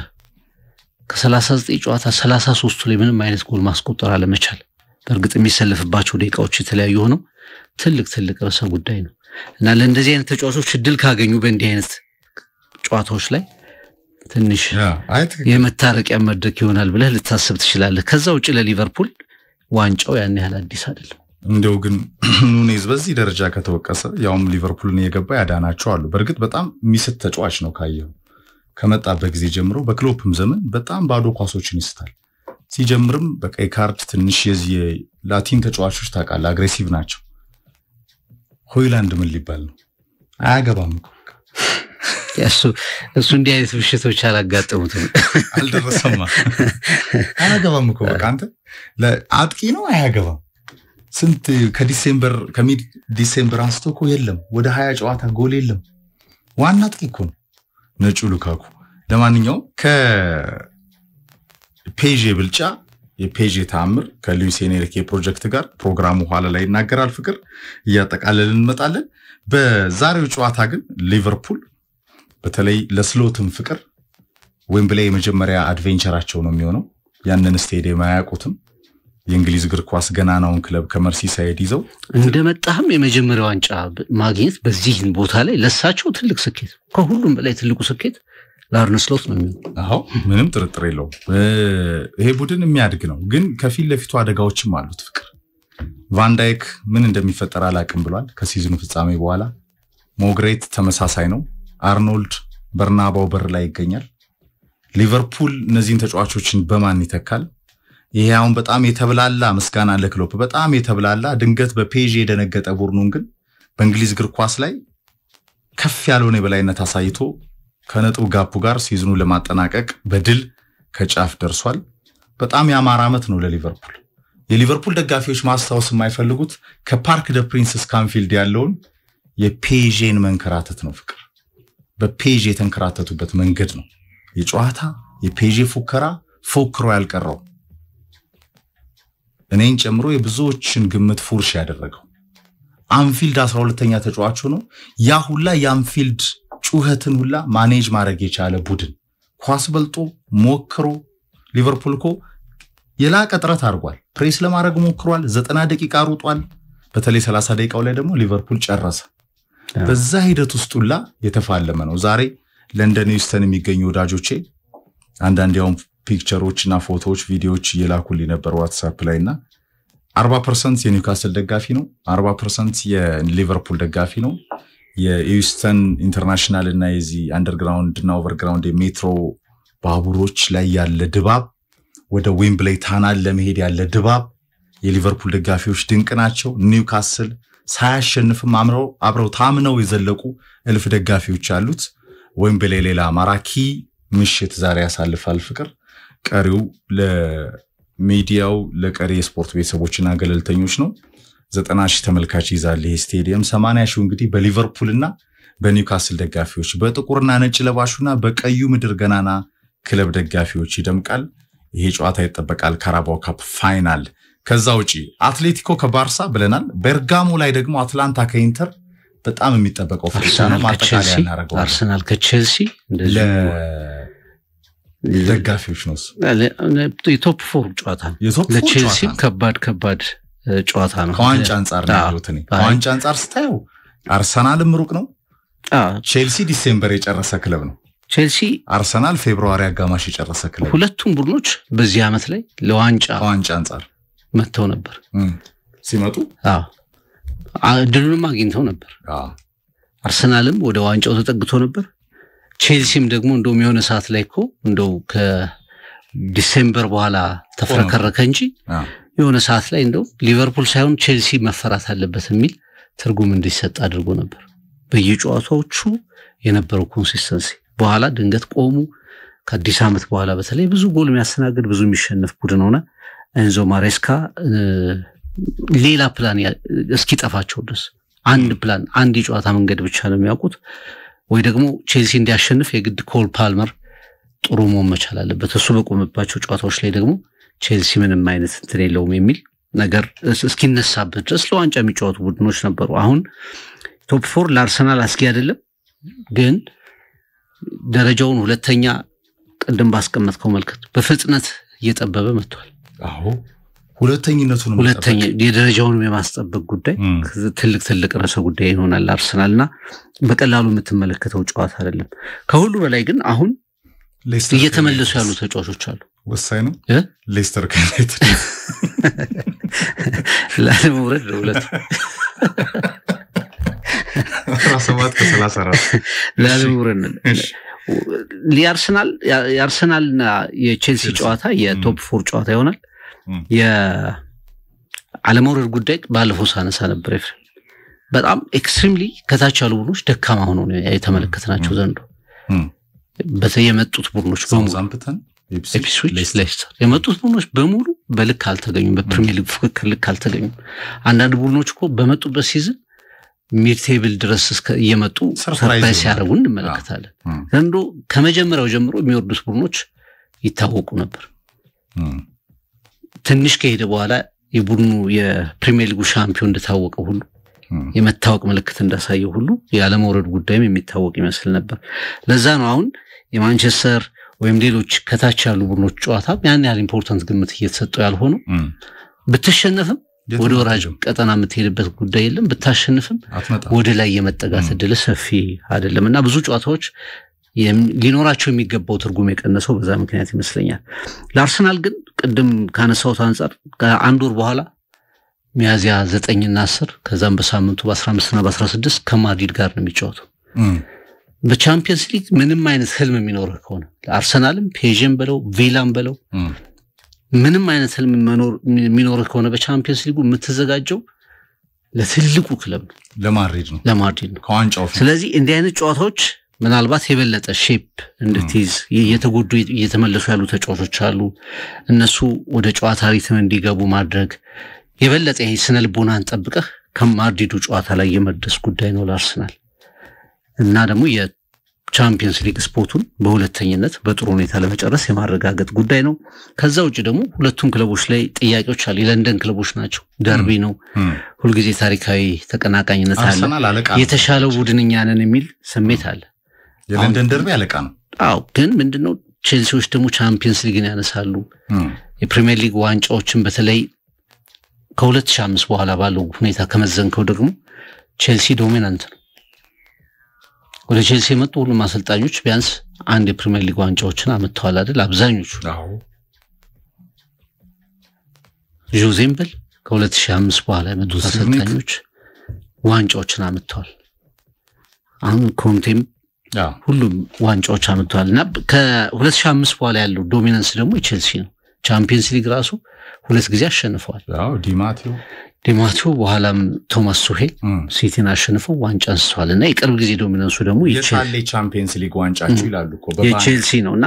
Speaker 2: ከ39 ጨዋታ 33 ላይ ምንም አይነት ጎል ማስቆጠር አለመቻል በእርግጥ የሚሰለፍባቸው ደቂቃዎች የተለያዩ ሆነው ትልቅ ርዕሰ ጉዳይ ነው እና ለእንደዚህ አይነት ተጫዋቾች ድል ካገኙ በእንዲህ አይነት ጨዋታዎች ላይ ትንሽ የመታረቂያ መድረክ ይሆናል ብለህ ልታስብ ትችላለህ ከዛ ውጪ ለሊቨርፑል ዋንጫው ያን ያህል አዲስ አይደለም
Speaker 1: እንደው ግን ኑኔዝ በዚህ ደረጃ ከተወቀሰ ያውም ሊቨርፑልን የገባ ያዳናቸው አሉ በእርግጥ በጣም ሚስት ተጫዋች ነው ካየው ከመጣበት ጊዜ ጀምሮ በክሎፕም ዘመን በጣም ባዶ ኳሶችን ይስታል ሲጀምርም በቀይ ካርድ ትንሽ የዚህ ላቲን ተጫዋቾች ታውቃለህ አግሬሲቭ ናቸው ሆይላንድ ምን ሊባል ነው አያገባም
Speaker 2: እሱ እንዲህ አይነት ብሽቶች አላጋጠሙትም
Speaker 1: አልደረሰማ አያገባም እኮ በቃ አንተ ለአጥቂ ነው አያገባም ስንት ከዲሴምበር አንስቶ እኮ የለም ወደ 20 ጨዋታ ጎል የለም ዋና አጥቂ እኮ ነው ነጩ ሉካኩ ለማንኛውም ከፔጄ ብልጫ የፔጄ ታምር ከሉዊስ ኤንሪኬ ፕሮጀክት ጋር ፕሮግራሙ ኋላ ላይ ይናገራል ፍቅር እያጠቃለልን እንመጣለን በዛሬው ጨዋታ ግን ሊቨርፑል በተለይ ለስሎትም ፍቅር ዌምብሌይ የመጀመሪያ አድቬንቸራቸው ነው የሚሆነው ያንን ስቴዲየም አያውቁትም የእንግሊዝ እግር ኳስ ገናናውን ክለብ ከመርሲሳይድ ይዘው
Speaker 2: እንደመጣም የመጀመሪያው ዋንጫ ማግኘት በዚህ ቦታ ላይ ለሳቸው ትልቅ ስኬት ከሁሉም በላይ ትልቁ ስኬት ለአርነ ስሎት ነው የሚሆነው
Speaker 1: አዎ ምንም ጥርጥር የለውም ይሄ ቡድን የሚያድግ ነው ግን ከፊት ለፊቱ አደጋዎችም አሉት ፍቅር ቫን ዳይክ ምን እንደሚፈጠር አላቅም ብሏል ከሲዝኑ ፍጻሜ በኋላ ሞግሬት ተመሳሳይ ነው አርኖልድ በርናባው በር ላይ ይገኛል ሊቨርፑል እነዚህን ተጫዋቾችን በማን ይተካል ይሄ አሁን በጣም የተብላላ መስጋና ለክሎፕ በጣም የተብላላ ድንገት በፔጅ የደነገጠ ቡድኑን ግን በእንግሊዝ እግር ኳስ ላይ ከፍ ያለውን የበላይነት አሳይቶ ከነጥብ ጋፑ ጋር ሲዝኑን ለማጠናቀቅ በድል ከጫፍ ደርሷል በጣም ያማረ ዓመት ነው ለሊቨርፑል የሊቨርፑል ደጋፊዎች ማስታወስ የማይፈልጉት ከፓርክ ደ ፕሪንስ ስካንፊልድ ያለውን የፔጄን መንከራተት ነው ፍቅር በፔጄ የተንከራተቱበት መንገድ ነው የጨዋታ የፔጄ ፉከራ ፎክሮ ያልቀረው እኔን ጨምሮ የብዙዎችን ግምት ፉርሽ ያደረገው አንፊልድ 12ኛ ተጫዋቹ ነው ያ ሁላ የአንፊልድ ጩኸትን ሁላ ማኔጅ ማድረግ የቻለ ቡድን ኳስ በልጦ ሞክሮ ሊቨርፑል እኮ የላቀ ጥረት አድርጓል ፕሬስ ለማድረግ ሞክሯል 90 ደቂቃ ሩጧል በተለይ 30 ደቂቃው ላይ ደግሞ ሊቨርፑል ጨረሰ በዛ ሂደት ውስጥ ሁላ የተፋለመ ነው ዛሬ ለንደን ዩስተን የሚገኙ ወዳጆቼ አንዳንድ ያው ፒክቸሮችና ፎቶዎች ቪዲዮዎች እየላኩልኝ ነበር ዋትስአፕ ላይና 40% የኒውካስል ደጋፊ ነው 40% የሊቨርፑል ደጋፊ ነው የዩስተን ኢንተርናሽናል እና የዚህ አንደርግራውንድ እና ኦቨርግራውንድ የሜትሮ ባቡሮች ላይ ያለ ድባብ ወደ ዌምብሌይ ታናል ለመሄድ ያለ ድባብ የሊቨርፑል ደጋፊዎች ድንቅ ናቸው ኒውካስል ሳያሸንፍም አብረው ታምነው የዘለቁ እልፍ ደጋፊዎች አሉት ዌምብሌይ ሌላ ማራኪ ምሽት ዛሬ ያሳልፋል ፍቅር ቀሪው ለሚዲያው ለቀሪ ስፖርት ቤተሰቦችና ገለልተኞች ነው 90,000 ተመልካች ይዛል ይሄ ስቴዲየም 80,000 እንግዲህ በሊቨርፑልና በኒውካስል ደጋፊዎች በጥቁርና ነጭ ለባሹና በቀዩ ምድር ገናና ክለብ ደጋፊዎች ይደምቃል ይሄ ጨዋታ ይጠበቃል ካራባኦ ካፕ ፋይናል ከዛ ውጪ አትሌቲኮ ከባርሳ ብለናል ቤርጋሞ ላይ ደግሞ አትላንታ ከኢንተር በጣም የሚጠበቀው ፍክሻ ነው ማጠቃለያ እናረጋው
Speaker 2: አርሰናል ከቼልሲ
Speaker 1: ደጋፊዎች ነው
Speaker 2: የቶፕ 4 ጨዋታ ለቼልሲ ከባድ ጨዋታ ነው
Speaker 1: ከዋንጫ አንፃር ነው ያሉት ነው ከዋንጫ አንፃር ስታዩ አርሰናልም ሩቅ ነው ቼልሲ ዲሴምበር የጨረሰ ክለብ ነው
Speaker 2: ቼልሲ
Speaker 1: አርሰናል ፌብሩዋሪ አጋማሽ የጨረሰ ክለብ
Speaker 2: ሁለቱም ቡድኖች በዚህ ዓመት ላይ ለዋንጫ
Speaker 1: አንፃር
Speaker 2: መተው ነበር
Speaker 1: ሲመጡ
Speaker 2: ድሉንም አግኝተው ነበር አርሰናልም ወደ ዋንጫው ተጠግቶ ነበር ቼልሲም ደግሞ እንደውም የሆነ ሰዓት ላይ እኮ እንደው ከዲሴምበር በኋላ ተፈረከረከ እንጂ የሆነ ሰዓት ላይ እንደው ሊቨርፑል ሳይሆን ቼልሲ መፈራት አለበት የሚል ትርጉም እንዲሰጥ አድርጎ ነበር በየጨዋታዎቹ የነበረው ኮንሲስተንሲ በኋላ ድንገት ቆሙ ከአዲስ ዓመት በኋላ በተለይ ብዙ ጎል የሚያስተናግድ ብዙ የሚሸነፍ ቡድን ሆነ ኤንዞ ማሬስካ ሌላ ፕላን እስኪጠፋቸው ድረስ አንድ ፕላን አንድ የጨዋታ መንገድ ብቻ ነው የሚያውቁት ወይ ደግሞ ቼልሲ እንዲያሸንፍ የግድ ኮል ፓልመር ጥሩ መሆን መቻል አለበት እሱ በቆመባቸው ጨዋታዎች ላይ ደግሞ ቼልሲ ምንም አይነት እንትን የለውም የሚል ነገር እስኪነሳበት ድረስ ለዋንጫ የሚጫወቱ ቡድኖች ነበሩ አሁን ቶፕ 4 ለአርሰናል አስጊ አይደለም ግን ደረጃውን ሁለተኛ ቀደም ባስቀመጥከው መልከት በፍጥነት እየጠበበ መጥቷል
Speaker 1: ሁለተኛነቱን
Speaker 2: የደረጃውን የማስጠበቅ ጉዳይ ትልቅ ራስ ጉዳይ ይሆናል አርሰናልና በቀላሉ የምትመለከተው ጨዋታ አይደለም ከሁሉ በላይ ግን አሁን እየተመለሱ ያሉ ተጫዋቾች አሉ
Speaker 1: ወሳኝ ነው ሌስተር ከዩናይትድ
Speaker 2: ለመውረድ ሁለት
Speaker 1: 17 ከ34
Speaker 2: ለመውረድ የአርሰናልና የቼልሲ ጨዋታ የቶፕ 4 ጨዋታ ይሆናል አለመውረድ ጉዳይ ባለፈው ሳነሳ ነበር ኤፍሬም በጣም ኤክስትሪምሊ ከታች ያሉ ቡድኖች ደካማ ሆነው ነው የተመለከትናቸው ዘንድሮ በተለይ የመጡት ቡድኖች
Speaker 1: ሳውዛምፕተን
Speaker 2: ኢፕስዊች ሌስተር የመጡት ቡድኖች በሙሉ በልክ አልተገኙም በፕሪሚየር ሊግ ፍክክር ልክ አልተገኙም አንዳንድ ቡድኖች እኮ በመጡበት ሲዝን ሚድ ቴብል ድረስ እየመጡ ሰርፕራይዝ ያደርጉ እንመለከታለን ዘንድሮ ከመጀመሪያው ጀምሮ የሚወርዱት ቡድኖች ይታወቁ ነበር ትንሽ ከሄደ በኋላ የቡድኑ የፕሪሚየር ሊጉ ሻምፒዮን እንደታወቀው ሁሉ የመታወቅ ምልክት እንዳሳየው ሁሉ ያለመውረድ ጉዳይም የሚታወቅ ይመስል ነበር ለዛ ነው አሁን የማንቸስተር ወይም ሌሎች ከታች ያሉ ቡድኖች ጨዋታ ያን ያህል ኢምፖርታንት ግምት እየተሰጠው ያልሆነው ብትሸነፍም ወደ ወራጅ ቀጠና የምትሄድበት ጉዳይ የለም ብታሸንፍም ወደ ላይ የመጠጋት እድል ሰፊ አይደለምና ብዙ ጨዋታዎች ሊኖራቸው የሚገባው ትርጉም የቀነሰው በዛ ምክንያት ይመስለኛል ለአርሰናል ግን ቅድም ካነሳውት አንፃር ከአንድ ወር በኋላ ሚያዚያ 9 እና 10 ከዛም በሳምንቱ በ15 እና በ16 ከማድሪድ ጋር ነው የሚጫወተው በቻምፒየንስ ሊግ ምንም አይነት ህልም የሚኖር ከሆነ ለአርሰናልም ፔዥም በለው ቪላም በለው ምንም አይነት ህልም የሚኖር ከሆነ በቻምፒየንስ ሊጉ የምትዘጋጀው ለትልቁ ክለብ ነው ለማድሪድ ነው
Speaker 1: ከዋንጫው
Speaker 2: ስለዚህ እንዲህ አይነት ጨዋታዎች ምናልባት የበለጠ ሼፕ እንድትይዝ የተጎዱ እየተመለሱ ያሉ ተጫዋቾች አሉ እነሱ ወደ ጨዋታ ሪትም እንዲገቡ ማድረግ የበለጠ ይሄ ስነልቦናን ጠብቀህ ከማድሪዱ ጨዋታ ላይ የመድረስ ጉዳይ ነው ለአርሰናል እና ደግሞ የቻምፒየንስ ሊግ ስፖርቱን በሁለተኝነት በጥሩ ሁኔታ ለመጨረስ የማረጋገጥ ጉዳይ ነው ከዛ ውጪ ደግሞ ሁለቱም ክለቦች ላይ ጥያቄዎች አሉ የለንደን ክለቦች ናቸው ደርቢ ነው ሁሉ ጊዜ ታሪካዊ ተቀናቃኝነት አለ የተሻለው ቡድንኛ ነን የሚል ስሜት አለ
Speaker 1: የለንደን ደርቢ አለቃ ነው
Speaker 2: አዎ ግን ምንድነው ቼልሲዎች ደግሞ ቻምፒየንስ ሊግን ያነሳሉ የፕሪሚየር ሊግ ዋንጫዎችን በተለይ ከ2005 በኋላ ባለው ሁኔታ ከመዘንከው ደግሞ ቼልሲ ዶሚናንት ነው ወደ ቼልሲ የመጡ ሁሉም አሰልጣኞች ቢያንስ አንድ የፕሪሚየር ሊግ ዋንጫዎችን አመጣዋል አይደል አብዛኞቹ
Speaker 1: አዎ
Speaker 2: ጆዜምበል ከ2005 በኋላ የመጡ አሰልጣኞች ዋንጫዎችን አመጣዋል አሁን ኮንቴም ሁሉም ዋንጫዎች አመጣዋልና ከ2005 በኋላ ያለው ዶሚናንስ ደግሞ ቼልሲ ነው ቻምፒየንስ ሊግ ራሱ ሁለት ጊዜ አሸንፈዋል
Speaker 1: አዎ
Speaker 2: ዲማቲዮ በኋላም ቶማስ ቱሄል ሲቲን አሸንፈው ዋንጫ አንስተዋልና የቅርብ ጊዜ ዶሚናንሱ ደግሞ
Speaker 1: የቻሌ ቻምፒየንስ ሊግ ዋንጫቸው ይላሉ እኮ
Speaker 2: የቼልሲ ነውና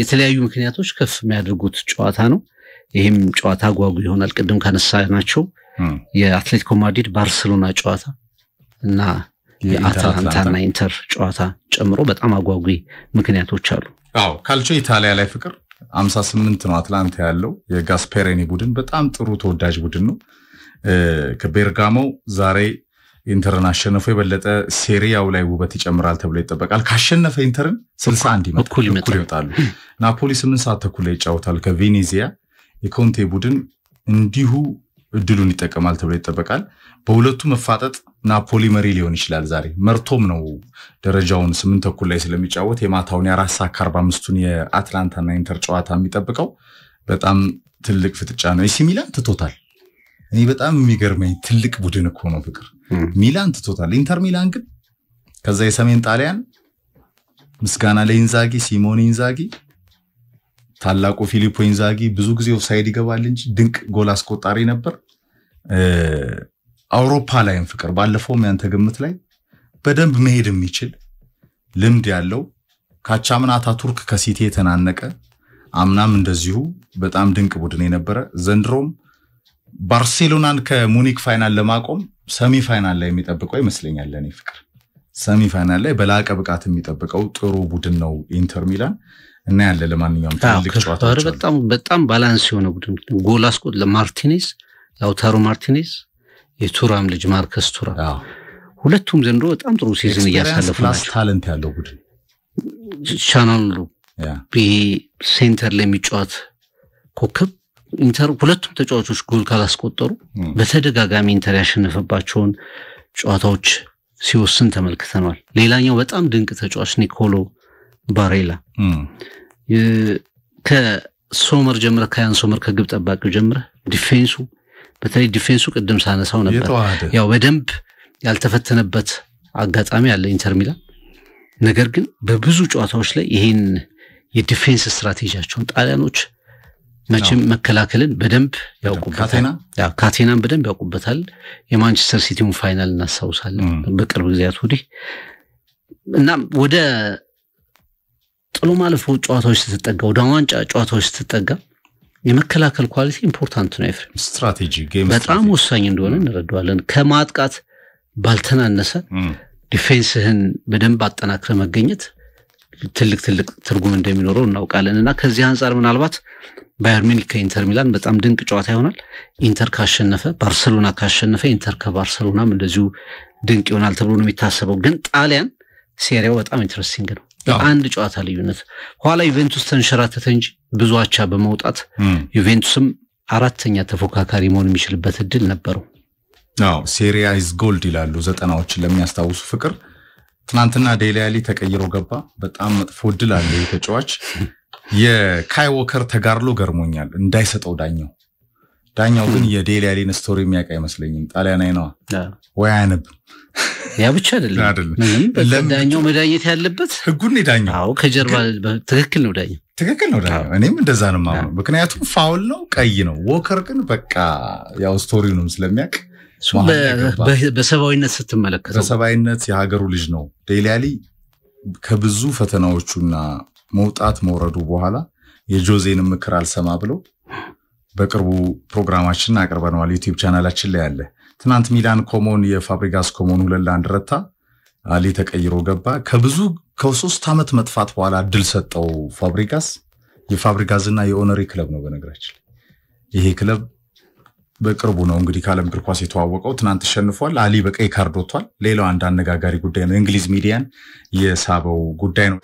Speaker 2: የተለያዩ ምክንያቶች ከፍ የሚያደርጉት ጨዋታ ነው ይሄም ጨዋታ ጓጉ ይሆናል ቅድም ካነሳናቸው የአትሌቲኮ ማድሪድ ባርሴሎና ጨዋታ እና የአታላንታና ኢንተር ጨዋታ ጨምሮ በጣም አጓጉ ምክንያቶች አሉ
Speaker 1: አዎ ካልቾ ኢጣሊያ ላይ ፍቅር 58 ነው አትላንታ ያለው የጋስፔሬኒ ቡድን በጣም ጥሩ ተወዳጅ ቡድን ነው ከቤርጋሞ ዛሬ ኢንተርናሽናል የበለጠ ሴሪያው ላይ ውበት ይጨምራል ተብሎ ይጠበቃል ካሸነፈ ኢንተርን 61 ይመጣሉ ናፖሊ 8 ሰዓት ተኩል ላይ ይጫወታል ከቬኔዚያ የኮንቴ ቡድን እንዲሁ እድሉን ይጠቀማል ተብሎ ይጠበቃል በሁለቱ መፋጠጥ ናፖሊ መሪ ሊሆን ይችላል ዛሬ መርቶም ነው ደረጃውን 8 ተኩል ላይ ስለሚጫወት የማታውን የ4 ሰዓት 45ቱን የአትላንታና ኢንተር ጨዋታ የሚጠብቀው በጣም ትልቅ ፍጥጫ ነው ኤሲ ሚላን ትቶታል እኔ በጣም የሚገርመኝ ትልቅ ቡድን እኮ ነው ፍቅር ሚላን ትቶታል ኢንተር ሚላን ግን ከዛ የሰሜን ጣሊያን ምስጋና ለኢንዛጊ ሲሞኔ ኢንዛጊ ታላቁ ፊሊፖ ኢንዛጊ ብዙ ጊዜ ኦፍሳይድ ይገባል እንጂ ድንቅ ጎል አስቆጣሪ ነበር አውሮፓ ላይም ፍቅር ባለፈው ያንተ ግምት ላይ በደንብ መሄድ የሚችል ልምድ ያለው ካቻምና አታቱርክ ከሲቲ የተናነቀ አምናም እንደዚሁ በጣም ድንቅ ቡድን የነበረ ዘንድሮም ባርሴሎናን ከሙኒክ ፋይናል ለማቆም ሰሚ ፋይናል ላይ የሚጠብቀው ይመስለኛል ለኔ ፍቅር ሰሚ ፋይናል ላይ በላቀ ብቃት የሚጠብቀው ጥሩ ቡድን ነው ኢንተር ሚላን እና ያለ ለማንኛውም ትልቅ ጨዋታ
Speaker 2: በጣም ባላንስ የሆነ ቡድን ጎል አስቆጥ ለማርቲኔዝ ላውታሮ ማርቲኔዝ የቱራም ልጅ ማርከስ ቱራም ሁለቱም ዘንድሮ በጣም ጥሩ ሲዝን እያሳለፉ ናቸው
Speaker 1: ታለንት ያለው ቡድን
Speaker 2: ቻናሉ ሴንተር ላይ የሚጫወት ኮከብ ኢንተር ሁለቱም ተጫዋቾች ጎል ካላስቆጠሩ በተደጋጋሚ ኢንተር ያሸነፈባቸውን ጨዋታዎች ሲወስን ተመልክተናል ሌላኛው በጣም ድንቅ ተጫዋች ኒኮሎ ባሬላ ከሶመር ጀምረ ካያን ሶመር ከግብ ጠባቂው ጀምረ ዲፌንሱ በተለይ ዲፌንሱ ቅድም ሳነሳው ነበር ያው በደንብ ያልተፈተነበት አጋጣሚ አለ ኢንተር ሚላን ነገር ግን በብዙ ጨዋታዎች ላይ ይሄን የዲፌንስ ስትራቴጂያቸውን ጣሊያኖች መቼም መከላከልን በደንብ ያውቁበታል ካቴናን በደንብ ያውቁበታል የማንቸስተር ሲቲውን ፋይናል እናሳውሳለን በቅርብ ጊዜያት ወዲህ እና ወደ ጥሎ ማለፍ ጨዋታዎች ተጠጋ ወደ ዋንጫ ጨዋታዎች ተጠጋ የመከላከል ኳሊቲ ኢምፖርታንት ነው ኤፍሬም
Speaker 1: ስትራቴጂ ጌም
Speaker 2: በጣም ወሳኝ እንደሆነ እንረዳዋለን ከማጥቃት ባልተናነሰ ዲፌንስህን በደንብ አጠናክረ መገኘት ትልቅ ትርጉም እንደሚኖረው እናውቃለንና ከዚህ አንፃር ምናልባት ባየር ሙኒክ ከኢንተር ሚላን በጣም ድንቅ ጨዋታ ይሆናል ኢንተር ካሸነፈ ባርሴሎና ካሸነፈ ኢንተር ከባርሴሎናም እንደዚሁ ድንቅ ይሆናል ተብሎ ነው የሚታሰበው ግን ጣሊያን ሴሪያው በጣም ኢንተረስቲንግ ነው አንድ ጨዋታ ልዩነት ኋላ ዩቬንቱስ ተንሸራተተ እንጂ ብዙ አቻ በመውጣት ዩቬንቱስም አራተኛ ተፎካካሪ መሆን የሚችልበት እድል ነበረው
Speaker 1: ሴሪያ ኢዝ ጎልድ ይላሉ 90ዎችን ለሚያስታውሱ ፍቅር ትናንትና ዴሊ አሊ ተቀይሮ ገባ በጣም መጥፎ እድል አለ የተጫዋች የካይ ዎከር ተጋርሎ ገርሞኛል እንዳይሰጠው ዳኛው ግን የዴሊ አሊን ስቶሪ የሚያውቅ አይመስለኝም ጣሊያናዊ ነው ወይ አያነብ
Speaker 2: ያ ብቻ አይደለም ምንም ዳኛው መዳኘት ያለበት
Speaker 1: ህጉን ዳኛው
Speaker 2: ከጀርባ ትክክል ነው ዳኛው
Speaker 1: እኔም እንደዛ ነው ማለት ምክንያቱም ፋውል ነው ቀይ ነው ዎከር ግን በቃ ያው ስቶሪውንም ስለሚያውቅ
Speaker 2: በሰባዊነት ስትመለከተው
Speaker 1: በሰባዊነት የሀገሩ ልጅ ነው ዴሊ አሊ ከብዙ ፈተናዎቹና መውጣት መውረዱ በኋላ የጆዜን ምክር አልሰማ ብሎ በቅርቡ ፕሮግራማችንን አቀርበናል ዩቲዩብ ቻናላችን ላይ ያለ ትናንት ሚላን ኮሞን የፋብሪጋስ ኮሞን 2-1 ረታ አሊ ተቀይሮ ገባ ከ3 አመት መጥፋት በኋላ እድል ሰጠው ፋብሪጋስ የፋብሪጋስና የኦነሪ ክለብ ነው በነገራችን ይሄ ክለብ በቅርቡ ነው እንግዲህ ካለም እግር ኳስ የተዋወቀው ትናንት ተሸንፏል አሊ በቀይ ካርድ ወጥቷል ሌላው አንድ አነጋጋሪ ጉዳይ ነው እንግሊዝ ሚዲያን የሳበው ጉዳይ ነው